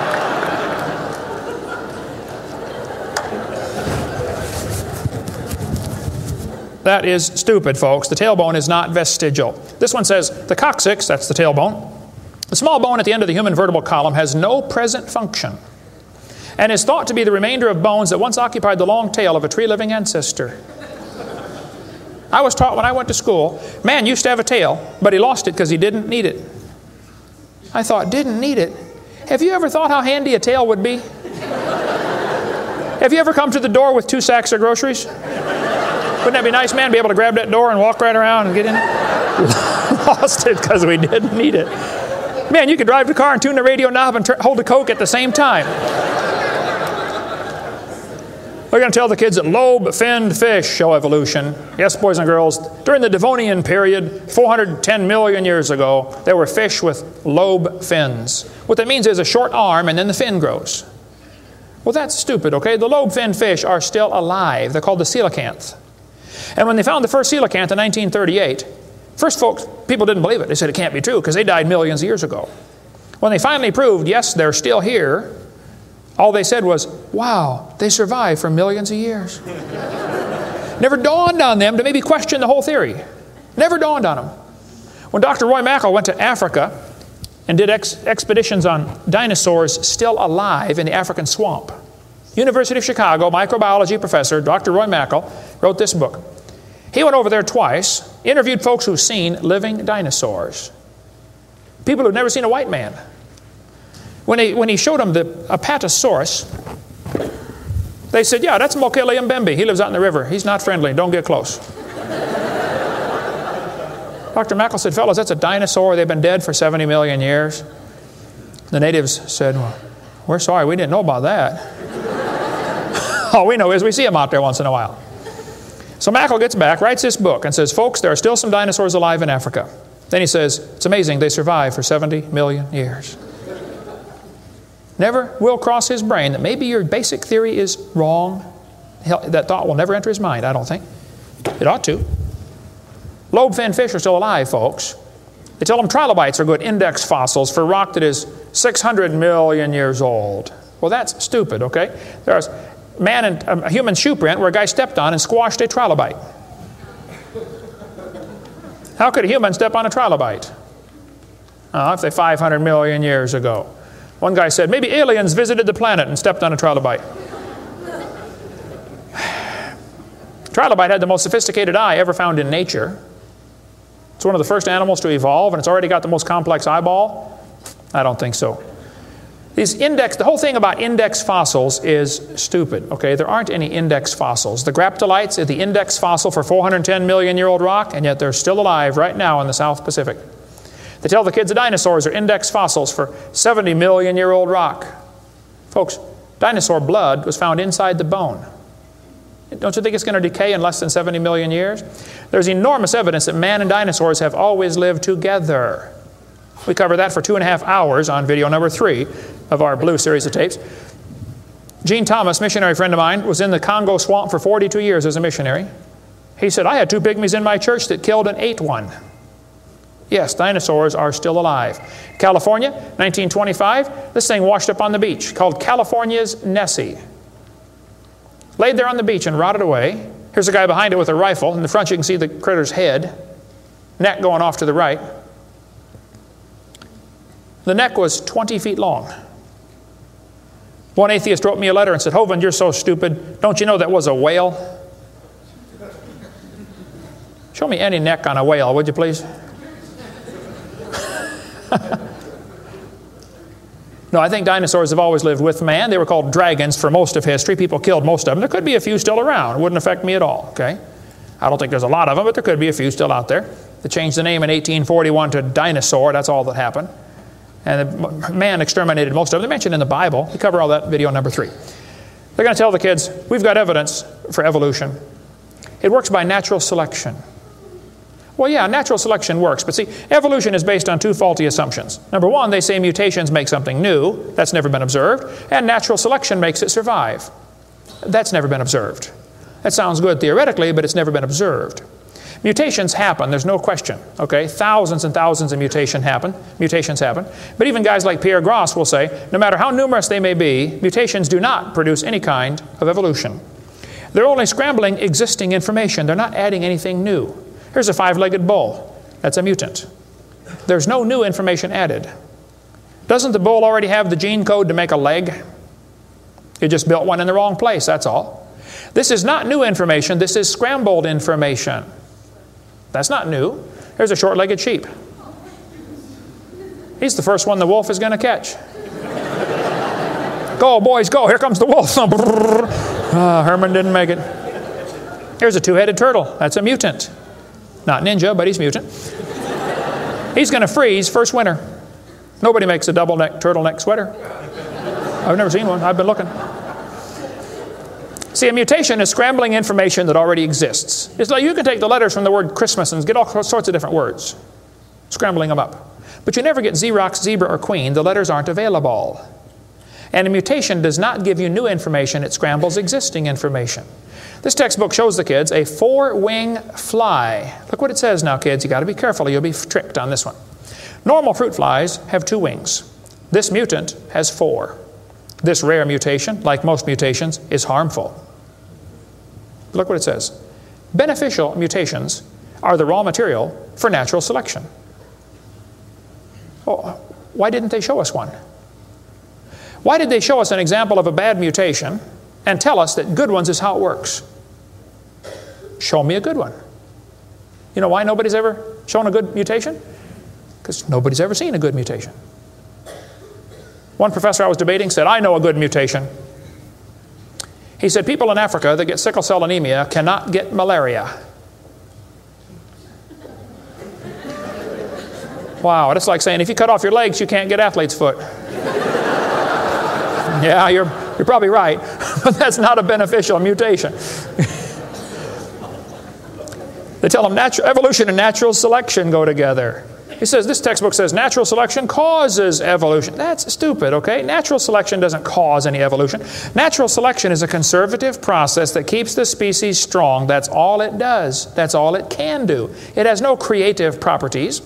That is stupid, folks. The tailbone is not vestigial. This one says, the coccyx, that's the tailbone, the small bone at the end of the human vertebral column, has no present function and is thought to be the remainder of bones that once occupied the long tail of a tree-living ancestor. I was taught when I went to school, man used to have a tail, but he lost it because he didn't need it. I thought, didn't need it? Have you ever thought how handy a tail would be? Have you ever come to the door with 2 sacks of groceries? Wouldn't that be nice, man, be able to grab that door and walk right around and get in it? Lost it because we didn't need it. Man, you could drive the car and tune the radio knob and hold a Coke at the same time. We're going to tell the kids that lobe-finned fish show evolution. Yes, boys and girls, during the Devonian period, 410 million years ago, there were fish with lobe fins. What that means is a short arm and then the fin grows. Well, that's stupid, okay? The lobe-finned fish are still alive. They're called the coelacanth. And when they found the first coelacanth in 1938, first people didn't believe it. They said it can't be true because they died millions of years ago. When they finally proved, yes, they're still here, all they said was, wow, they survived for millions of years. Never dawned on them to maybe question the whole theory. Never dawned on them. When Dr. Roy Mackal went to Africa and did expeditions on dinosaurs still alive in the African swamp, University of Chicago microbiology professor Dr. Roy Mackal wrote this book. He went over there twice, interviewed folks who've seen living dinosaurs. People who've never seen a white man. When he showed them the Apatosaurus, they said, yeah, that's Mokele Mbembe. He lives out in the river. He's not friendly. Don't get close. Dr. Mackal said, fellas, that's a dinosaur. They've been dead for 70 million years. The natives said, well, we're sorry. We didn't know about that. All we know is we see them out there once in a while. So Mackal gets back, writes this book, and says, folks, there are still some dinosaurs alive in Africa. Then he says, it's amazing. They survived for 70 million years. Never will cross his brain that maybe your basic theory is wrong. That thought will never enter his mind, I don't think. It ought to. Lobe-finned fish are still alive, folks. They tell them trilobites are good index fossils for rock that is 600 million years old. Well, that's stupid, okay? There's a human shoe print where a guy stepped on and squashed a trilobite. How could a human step on a trilobite? If they're 500 million years ago. One guy said, maybe aliens visited the planet and stepped on a trilobite. Trilobite had the most sophisticated eye ever found in nature. It's one of the first animals to evolve, and it's already got the most complex eyeball. I don't think so. The whole thing about index fossils is stupid, okay? There aren't any index fossils. The graptolites are the index fossil for 410 million year old rock, and yet they're still alive right now in the South Pacific. They tell the kids the dinosaurs are index fossils for 70 million year old rock. Folks, dinosaur blood was found inside the bone. Don't you think it's going to decay in less than 70 million years? There's enormous evidence that man and dinosaurs have always lived together. We cover that for 2.5 hours on video number 3 of our blue series of tapes. Gene Thomas, missionary friend of mine, was in the Congo swamp for 42 years as a missionary. He said, I had 2 pygmies in my church that killed and ate one. Yes, dinosaurs are still alive. California, 1925, this thing washed up on the beach called California's Nessie. Laid there on the beach and rotted away. Here's a guy behind it with a rifle. In the front you can see the critter's head, neck going off to the right. The neck was 20 feet long. One atheist wrote me a letter and said, Hovind, you're so stupid. Don't you know that was a whale? Show me any neck on a whale, would you please? No, I think dinosaurs have always lived with man. They were called dragons for most of history. People killed most of them. There could be a few still around. It wouldn't affect me at all, okay? I don't think there's a lot of them, but there could be a few still out there. They changed the name in 1841 to dinosaur. That's all that happened. And man exterminated most of them. They're mentioned in the Bible. We cover all that video number 3. They're going to tell the kids, we've got evidence for evolution. It works by natural selection. Well, yeah, natural selection works, but see, evolution is based on 2 faulty assumptions. Number 1, they say mutations make something new. That's never been observed. And natural selection makes it survive. That's never been observed. That sounds good theoretically, but it's never been observed. Mutations happen, there's no question, okay? Thousands and thousands of mutations happen. But even guys like Pierre Gross will say, no matter how numerous they may be, mutations do not produce any kind of evolution. They're only scrambling existing information. They're not adding anything new. Here's a 5-legged bull. That's a mutant. There's no new information added. Doesn't the bull already have the gene code to make a leg? You just built one in the wrong place, that's all. This is not new information. This is scrambled information. That's not new. Here's a short-legged sheep. He's the first one the wolf is going to catch. Go, boys, go. Here comes the wolf. Herman didn't make it. Here's a 2-headed turtle. That's a mutant. Not ninja, but he's mutant. He's going to freeze first winter. Nobody makes a double-neck turtleneck sweater. I've never seen one. I've been looking. See, a mutation is scrambling information that already exists. It's like you can take the letters from the word Christmas and get all sorts of different words, scrambling them up. But you never get Xerox, zebra, or queen. The letters aren't available. And a mutation does not give you new information. It scrambles existing information. This textbook shows the kids a 4-wing fly. Look what it says now, kids. You've got to be careful. You'll be tricked on this one. Normal fruit flies have 2 wings. This mutant has 4. This rare mutation, like most mutations, is harmful. Look what it says. Beneficial mutations are the raw material for natural selection. Oh, why didn't they show us one? Why did they show us an example of a bad mutation and tell us that good ones is how it works? Show me a good one. You know why nobody's ever shown a good mutation? Because nobody's ever seen a good mutation. One professor I was debating said, I know a good mutation. He said, people in Africa that get sickle cell anemia cannot get malaria. Wow, that's like saying if you cut off your legs, you can't get athlete's foot. Yeah, you're probably right, but that's not a beneficial mutation. They tell them evolution and natural selection go together. He says, this textbook says natural selection causes evolution. That's stupid, okay? Natural selection doesn't cause any evolution. Natural selection is a conservative process that keeps the species strong. That's all it does. That's all it can do. It has no creative properties.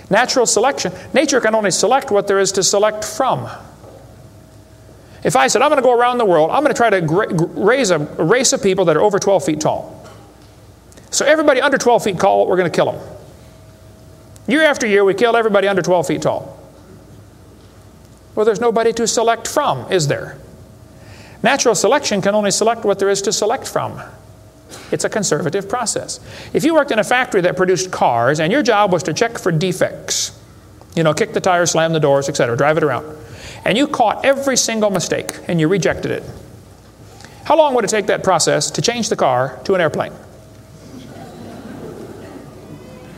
Natural selection, nature can only select what there is to select from. If I said, I'm going to go around the world, I'm going to try to raise a race of people that are over 12 feet tall. So everybody under 12 feet tall, we're going to kill them. Year after year, we kill everybody under 12 feet tall. Well, there's nobody to select from, is there? Natural selection can only select what there is to select from. It's a conservative process. If you worked in a factory that produced cars and your job was to check for defects, you know, kick the tires, slam the doors, etc., drive it around, and you caught every single mistake and you rejected it, how long would it take that process to change the car to an airplane?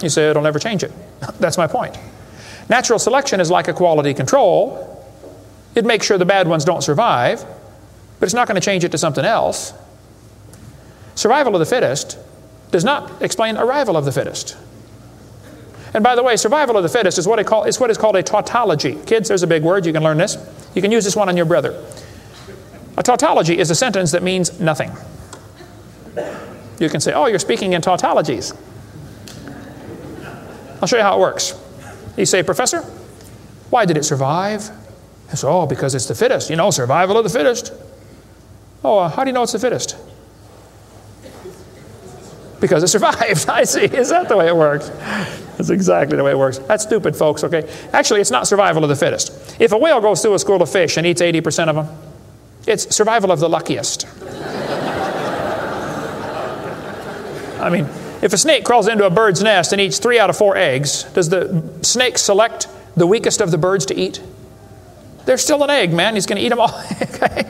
You say it'll never change it. That's my point. Natural selection is like a quality control. It makes sure the bad ones don't survive, but it's not going to change it to something else. Survival of the fittest does not explain arrival of the fittest. And by the way, survival of the fittest is what is called a tautology. Kids, there's a big word. You can learn this. You can use this one on your brother. A tautology is a sentence that means nothing. You can say, oh, you're speaking in tautologies. I'll show you how it works. You say, Professor, why did it survive? I say, oh, because it's the fittest. You know, survival of the fittest. Oh, how do you know it's the fittest? Because it survived. I see. Is that the way it works? That's exactly the way it works. That's stupid, folks, okay? Actually, it's not survival of the fittest. If a whale goes through a school of fish and eats 80% of them, it's survival of the luckiest. I mean, if a snake crawls into a bird's nest and eats 3 out of 4 eggs, does the snake select the weakest of the birds to eat? There's still an egg, man. He's going to eat them all. Okay?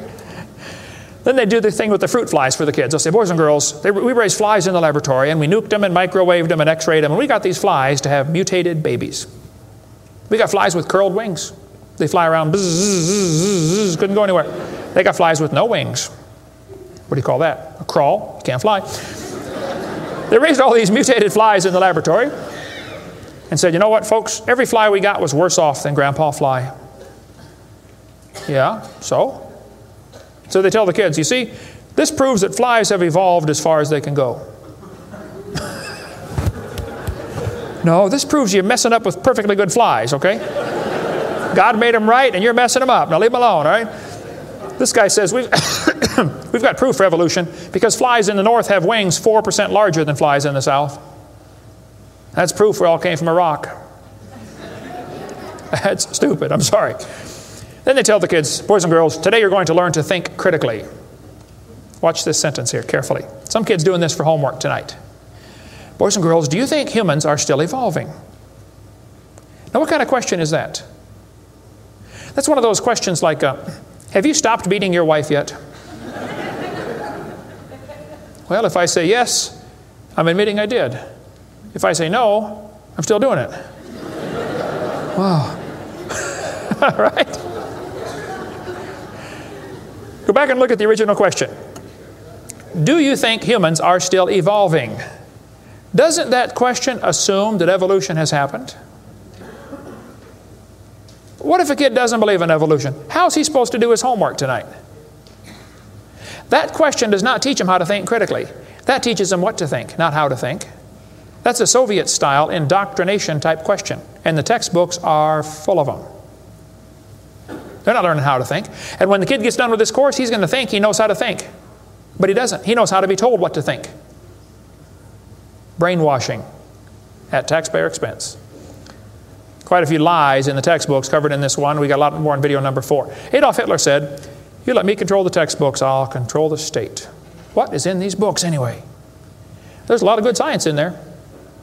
Then they do the thing with the fruit flies for the kids. They'll say, boys and girls, we raised flies in the laboratory, and we nuked them and microwaved them and x-rayed them, and we got these flies to have mutated babies. We got flies with curled wings. They fly around, bzz, bzz, bzz, bzz, couldn't go anywhere. They got flies with no wings. What do you call that? A crawl. You can't fly. They raised all these mutated flies in the laboratory and said, you know what, folks? Every fly we got was worse off than Grandpa Fly. Yeah, so? So they tell the kids, you see, this proves that flies have evolved as far as they can go. No, this proves you're messing up with perfectly good flies, okay? God made them right and you're messing them up. Now leave them alone, all right? This guy says, we've got proof for evolution because flies in the north have wings 4% larger than flies in the south. That's proof we all came from a rock. That's stupid, I'm sorry. Then they tell the kids, boys and girls, today you're going to learn to think critically. Watch this sentence here carefully. Some kids doing this for homework tonight. Boys and girls, do you think humans are still evolving? Now what kind of question is that? That's one of those questions like, have you stopped beating your wife yet? Well, if I say yes, I'm admitting I did. If I say no, I'm still doing it. Wow. All right. Go back and look at the original question. Do you think humans are still evolving? Doesn't that question assume that evolution has happened? What if a kid doesn't believe in evolution? How is he supposed to do his homework tonight? That question does not teach him how to think critically. That teaches him what to think, not how to think. That's a Soviet-style indoctrination type question, and the textbooks are full of them. They're not learning how to think. And when the kid gets done with this course, he's going to think he knows how to think. But he doesn't. He knows how to be told what to think. Brainwashing at taxpayer expense. Quite a few lies in the textbooks covered in this one. We got a lot more in video number 4. Adolf Hitler said, "You let me control the textbooks, I'll control the state." What is in these books anyway? There's a lot of good science in there,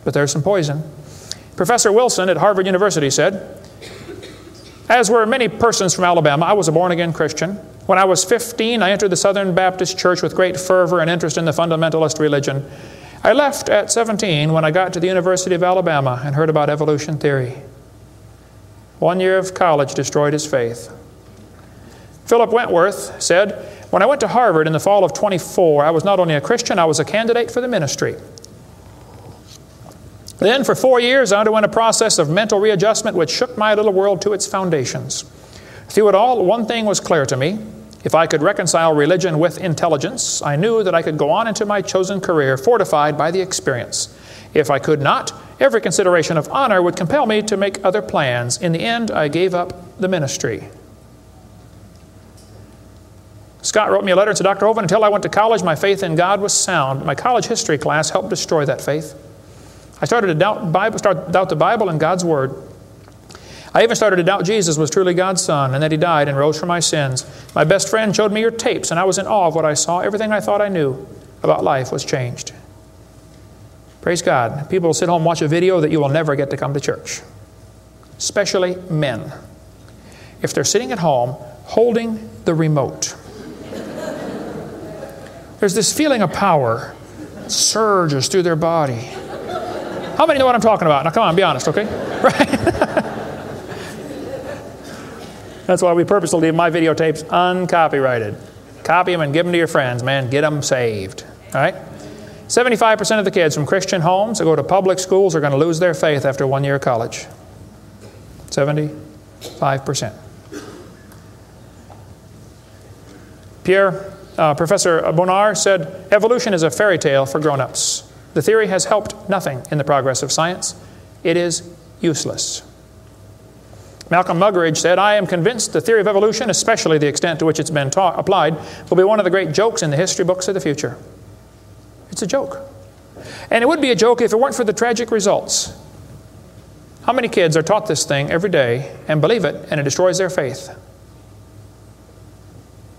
but there's some poison. Professor Wilson at Harvard University said, "As were many persons from Alabama, I was a born-again Christian. When I was 15, I entered the Southern Baptist Church with great fervor and interest in the fundamentalist religion. I left at 17 when I got to the University of Alabama and heard about evolution theory. 1 year of college destroyed his faith." Philip Wentworth said, "When I went to Harvard in the fall of 24, I was not only a Christian, I was a candidate for the ministry. Then for 4 years, I underwent a process of mental readjustment which shook my little world to its foundations. Through it all, one thing was clear to me. If I could reconcile religion with intelligence, I knew that I could go on into my chosen career fortified by the experience. If I could not, every consideration of honor would compel me to make other plans. In the end, I gave up the ministry." Scott wrote me a letter and said, "Dr. Hovind, until I went to college, my faith in God was sound. My college history class helped destroy that faith. I started to doubt the Bible and God's Word. I even started to doubt Jesus was truly God's Son and that He died and rose for my sins. My best friend showed me your tapes, and I was in awe of what I saw. Everything I thought I knew about life was changed." Praise God. People will sit home and watch a video that you will never get to come to church. Especially men. If they're sitting at home holding the remote. There's this feeling of power that surges through their body. How many know what I'm talking about? Now come on, be honest, okay? Right? That's why we purposely leave my videotapes uncopyrighted. Copy them and give them to your friends, man. Get them saved. All right? 75% of the kids from Christian homes that go to public schools are going to lose their faith after 1 year of college. 75%. Professor Bonar said, "Evolution is a fairy tale for grown-ups. The theory has helped nothing in the progress of science. It is useless." Malcolm Muggeridge said, "I am convinced the theory of evolution, especially the extent to which it's been applied, will be one of the great jokes in the history books of the future." It's a joke. And it would be a joke if it weren't for the tragic results. How many kids are taught this thing every day and believe it, and it destroys their faith?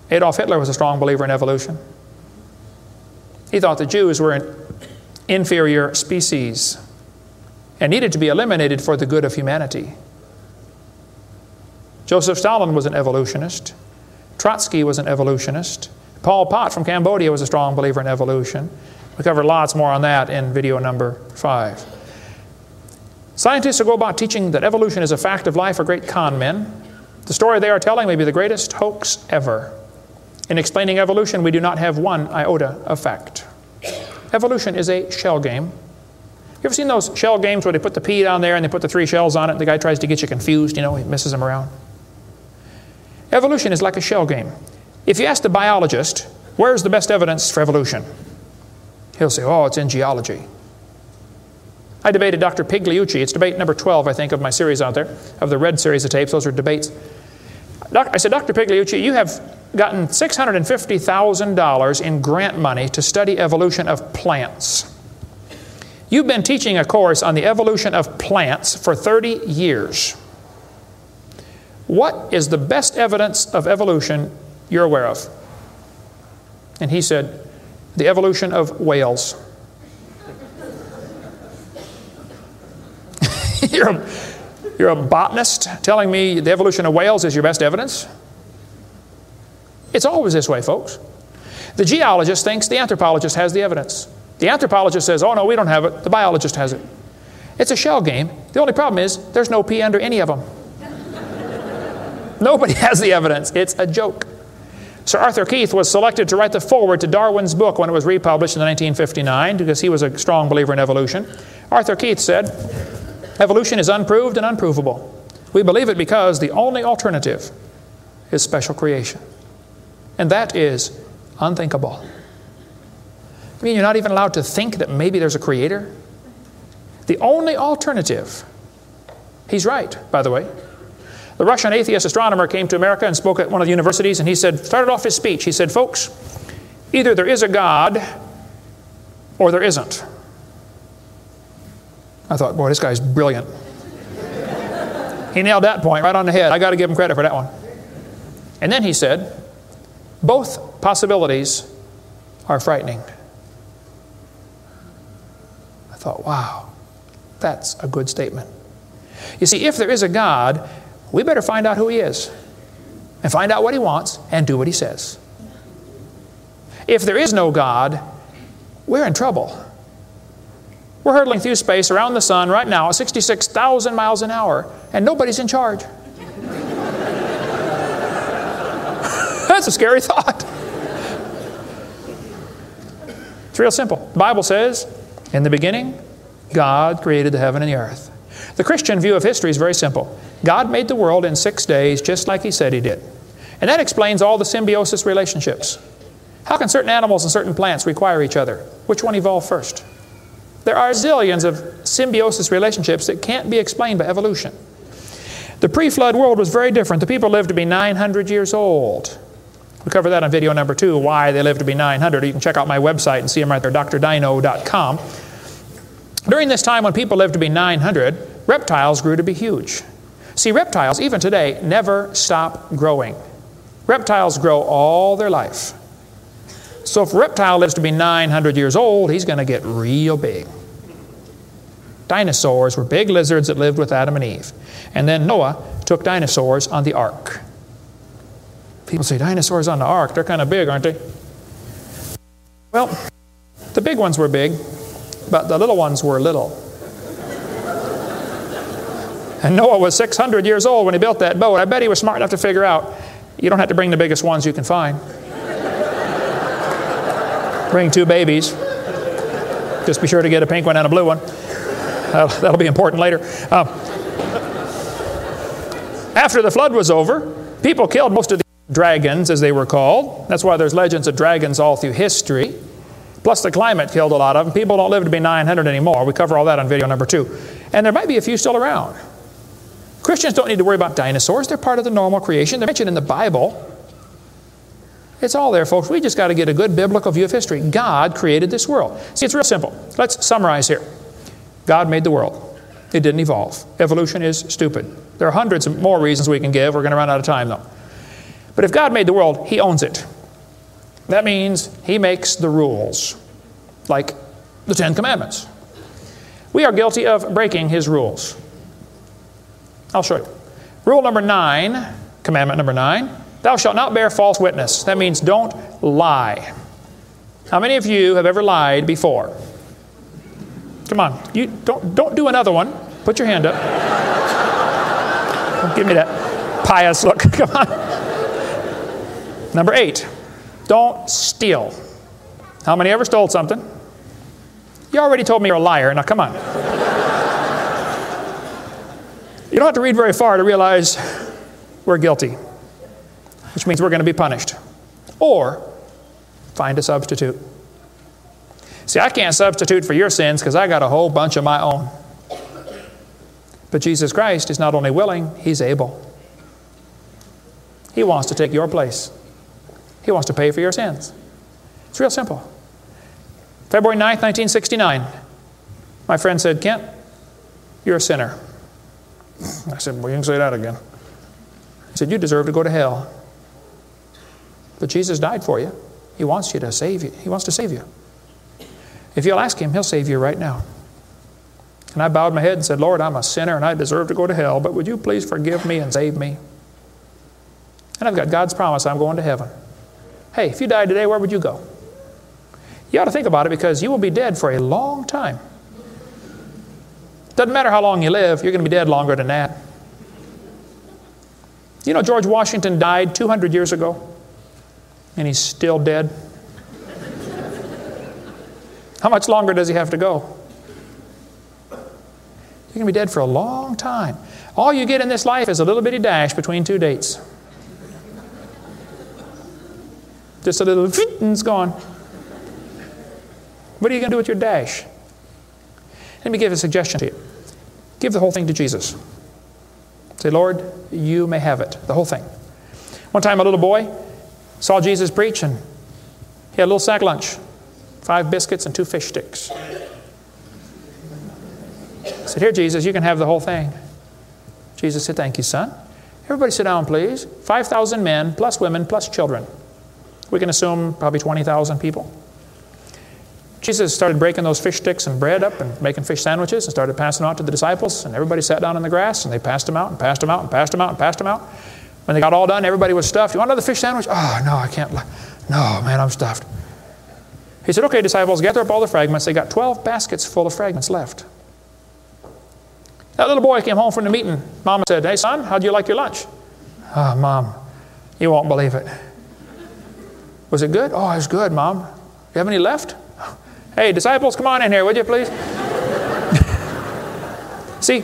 Adolf Hitler was a strong believer in evolution. He thought the Jews were an inferior species and needed to be eliminated for the good of humanity. Joseph Stalin was an evolutionist. Trotsky was an evolutionist. Pol Pot from Cambodia was a strong believer in evolution. We covered lots more on that in video number 5. Scientists who go about teaching that evolution is a fact of life are great con men. The story they are telling may be the greatest hoax ever. In explaining evolution, we do not have one iota of fact. Evolution is a shell game. You ever seen those shell games where they put the pea down there and they put the 3 shells on it and the guy tries to get you confused, you know, he messes them around? Evolution is like a shell game. If you ask the biologist, where's the best evidence for evolution? He'll say, oh, it's in geology. I debated Dr. Pigliucci. It's debate number 12, I think, of my series out there, of the red series of tapes. Those are debates. I said, Dr. Pigliucci, you have gotten $650,000 in grant money to study evolution of plants. You've been teaching a course on the evolution of plants for 30 years. What is the best evidence of evolution you're aware of? And he said, the evolution of whales. You're a botanist telling me the evolution of whales is your best evidence? It's always this way, folks. The geologist thinks the anthropologist has the evidence. The anthropologist says, oh no, we don't have it. The biologist has it. It's a shell game. The only problem is there's no pea under any of them. Nobody has the evidence. It's a joke. Sir Arthur Keith was selected to write the foreword to Darwin's book when it was republished in 1959 because he was a strong believer in evolution. Arthur Keith said, "Evolution is unproved and unprovable. We believe it because the only alternative is special creation. And that is unthinkable." I mean, you're not even allowed to think that maybe there's a creator? The only alternative. He's right, by the way. The Russian atheist astronomer came to America and spoke at one of the universities, and he started off his speech, he said, "Folks, either there is a God or there isn't." I thought, boy, this guy's brilliant. He nailed that point right on the head. I got to give him credit for that one. And then he said, "Both possibilities are frightening." I thought, wow, that's a good statement. You see, if there is a God, we better find out who He is and find out what He wants and do what He says. If there is no God, we're in trouble. We're hurtling through space around the sun right now at 66,000 miles an hour, and nobody's in charge. That's a scary thought. It's real simple. The Bible says, in the beginning, God created the heaven and the earth. The Christian view of history is very simple. God made the world in 6 days just like He said He did. And that explains all the symbiosis relationships. How can certain animals and certain plants require each other? Which one evolved first? There are zillions of symbiosis relationships that can't be explained by evolution. The pre-flood world was very different. The people lived to be 900 years old. We cover that on video number 2, why they lived to be 900. You can check out my website and see them right there, drdino.com. During this time when people lived to be 900, reptiles grew to be huge. See, reptiles, even today, never stop growing. Reptiles grow all their life. So if a reptile lives to be 900 years old, he's going to get real big. Dinosaurs were big lizards that lived with Adam and Eve. And then Noah took dinosaurs on the ark. People say, dinosaurs on the ark, they're kind of big, aren't they? Well, the big ones were big, but the little ones were little. And Noah was 600 years old when he built that boat. I bet he was smart enough to figure out, you don't have to bring the biggest ones you can find. Bring 2 babies. Just be sure to get a pink one and a blue one. That'll be important later. After the flood was over, people killed most of the dragons, as they were called. That's why there's legends of dragons all through history. Plus the climate killed a lot of them. People don't live to be 900 anymore. We cover all that on video number 2. And there might be a few still around. Christians don't need to worry about dinosaurs. They're part of the normal creation. They're mentioned in the Bible. It's all there, folks. We just got to get a good biblical view of history. God created this world. See, it's real simple. Let's summarize here. God made the world. It didn't evolve. Evolution is stupid. There are hundreds of more reasons we can give. We're going to run out of time, though. But if God made the world, He owns it. That means He makes the rules, like the 10 Commandments. We are guilty of breaking His rules. I'll show you. Rule number 9, commandment number 9, thou shalt not bear false witness. That means don't lie. How many of you have ever lied before? Come on, you don't do another one. Put your hand up. Don't give me that pious look. Come on. Number 8, don't steal. How many ever stole something? You already told me you're a liar. Now come on. You don't have to read very far to realize we're guilty, which means we're going to be punished. Or find a substitute. See, I can't substitute for your sins because I got a whole bunch of my own. But Jesus Christ is not only willing, He's able. He wants to take your place. He wants to pay for your sins. It's real simple. February 9th, 1969, my friend said, Kent, you're a sinner. I said, well, you can say that again. He said, you deserve to go to hell. But Jesus died for you. He wants you to save you. He wants to save you. If you'll ask Him, He'll save you right now. And I bowed my head and said, Lord, I'm a sinner and I deserve to go to hell, but would you please forgive me and save me? And I've got God's promise I'm going to heaven. Hey, if you died today, where would you go? You ought to think about it because you will be dead for a long time. Doesn't matter how long you live, you're going to be dead longer than that. You know, George Washington died 200 years ago. And he's still dead. How much longer does he have to go? You're going to be dead for a long time. All you get in this life is a little bitty dash between two dates. Just a little, and it's gone. What are you going to do with your dash? Let me give a suggestion to you. Give the whole thing to Jesus. Say, Lord, you may have it, the whole thing. One time a little boy saw Jesus preach, and he had a little sack lunch, 5 biscuits and 2 fish sticks. He said, here, Jesus, you can have the whole thing. Jesus said, thank you, son. Everybody sit down, please. 5,000 men, plus women, plus children. We can assume probably 20,000 people. Jesus started breaking those fish sticks and bread up and making fish sandwiches and started passing them out to the disciples, and everybody sat down in the grass, and they passed them out and passed them out and passed them out and passed them out. When they got all done, everybody was stuffed. You want another fish sandwich? Oh, no, I can't. No, man, I'm stuffed. He said, okay, disciples, gather up all the fragments. They got 12 baskets full of fragments left. That little boy came home from the meeting. Mama said, hey, son, how'd you like your lunch? Oh, Mom, you won't believe it. Was it good? Oh, it was good, Mom. You have any left? Hey, disciples, come on in here, would you please? See,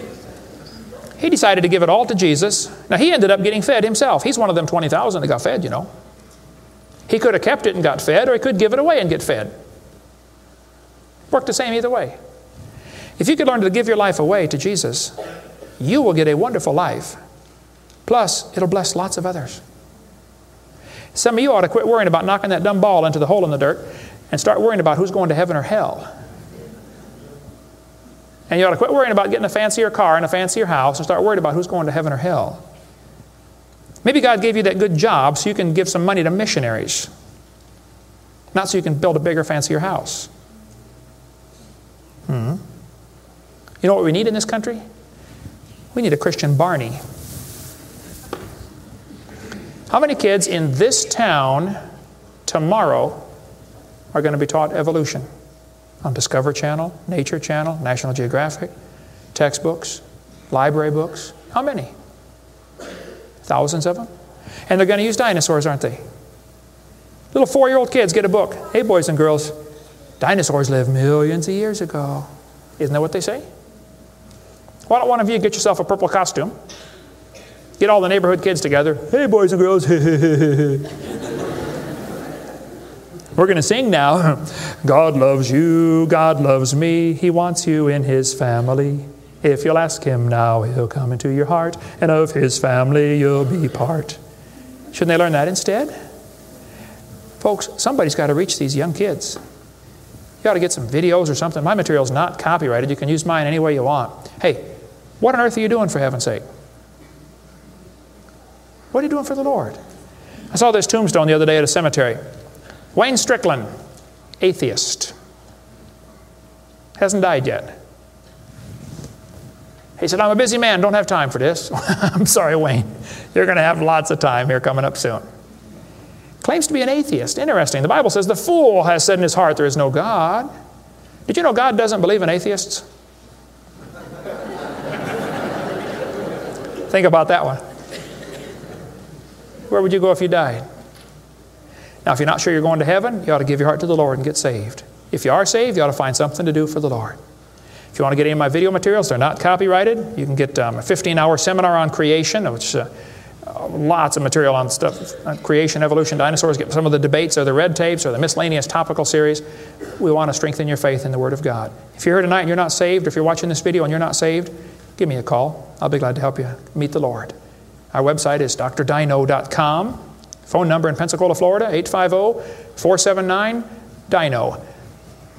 he decided to give it all to Jesus. Now, he ended up getting fed himself. He's one of them 20,000 that got fed, you know. He could have kept it and got fed, or he could give it away and get fed. Worked the same either way. If you could learn to give your life away to Jesus, you will get a wonderful life. Plus, it'll bless lots of others. Some of you ought to quit worrying about knocking that dumb ball into the hole in the dirt and start worrying about who's going to heaven or hell. And you ought to quit worrying about getting a fancier car and a fancier house and start worrying about who's going to heaven or hell. Maybe God gave you that good job so you can give some money to missionaries, not so you can build a bigger, fancier house. You know what we need in this country? We need a Christian Barney. How many kids in this town tomorrow are going to be taught evolution on Discovery Channel, Nature Channel, National Geographic, textbooks, library books? How many? Thousands of them? And they're going to use dinosaurs, aren't they? Little 4-year-old kids get a book. Hey, boys and girls, dinosaurs lived millions of years ago. Isn't that what they say? Why don't one of you get yourself a purple costume? Get all the neighborhood kids together. Hey, boys and girls. We're going to sing now. God loves you, God loves me. He wants you in His family. If you'll ask Him now, He'll come into your heart, and of His family you'll be part. Shouldn't they learn that instead? Folks, somebody's got to reach these young kids. You ought to get some videos or something. My material's not copyrighted. You can use mine any way you want. Hey, what on earth are you doing, for heaven's sake? What are you doing for the Lord? I saw this tombstone the other day at a cemetery. Wayne Strickland, atheist. Hasn't died yet. He said, I'm a busy man, don't have time for this. I'm sorry, Wayne. You're going to have lots of time here coming up soon. Claims to be an atheist. Interesting. The Bible says, the fool has said in his heart there is no God. Did you know God doesn't believe in atheists? Think about that one. Where would you go if you died? Now, if you're not sure you're going to heaven, you ought to give your heart to the Lord and get saved. If you are saved, you ought to find something to do for the Lord. If you want to get any of my video materials, they're not copyrighted. You can get a 15-hour seminar on creation, which lots of material on stuff, creation, evolution, dinosaurs. Get some of the debates or the red tapes or the miscellaneous topical series. We want to strengthen your faith in the Word of God. If you're here tonight and you're not saved, or if you're watching this video and you're not saved, give me a call. I'll be glad to help you meet the Lord. Our website is drdino.com. Phone number in Pensacola, Florida, 850-479-DINO.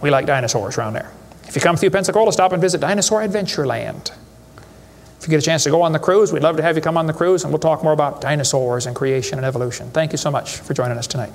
We like dinosaurs around there. If you come through Pensacola, stop and visit Dinosaur Adventureland. If you get a chance to go on the cruise, we'd love to have you come on the cruise, and we'll talk more about dinosaurs and creation and evolution. Thank you so much for joining us tonight.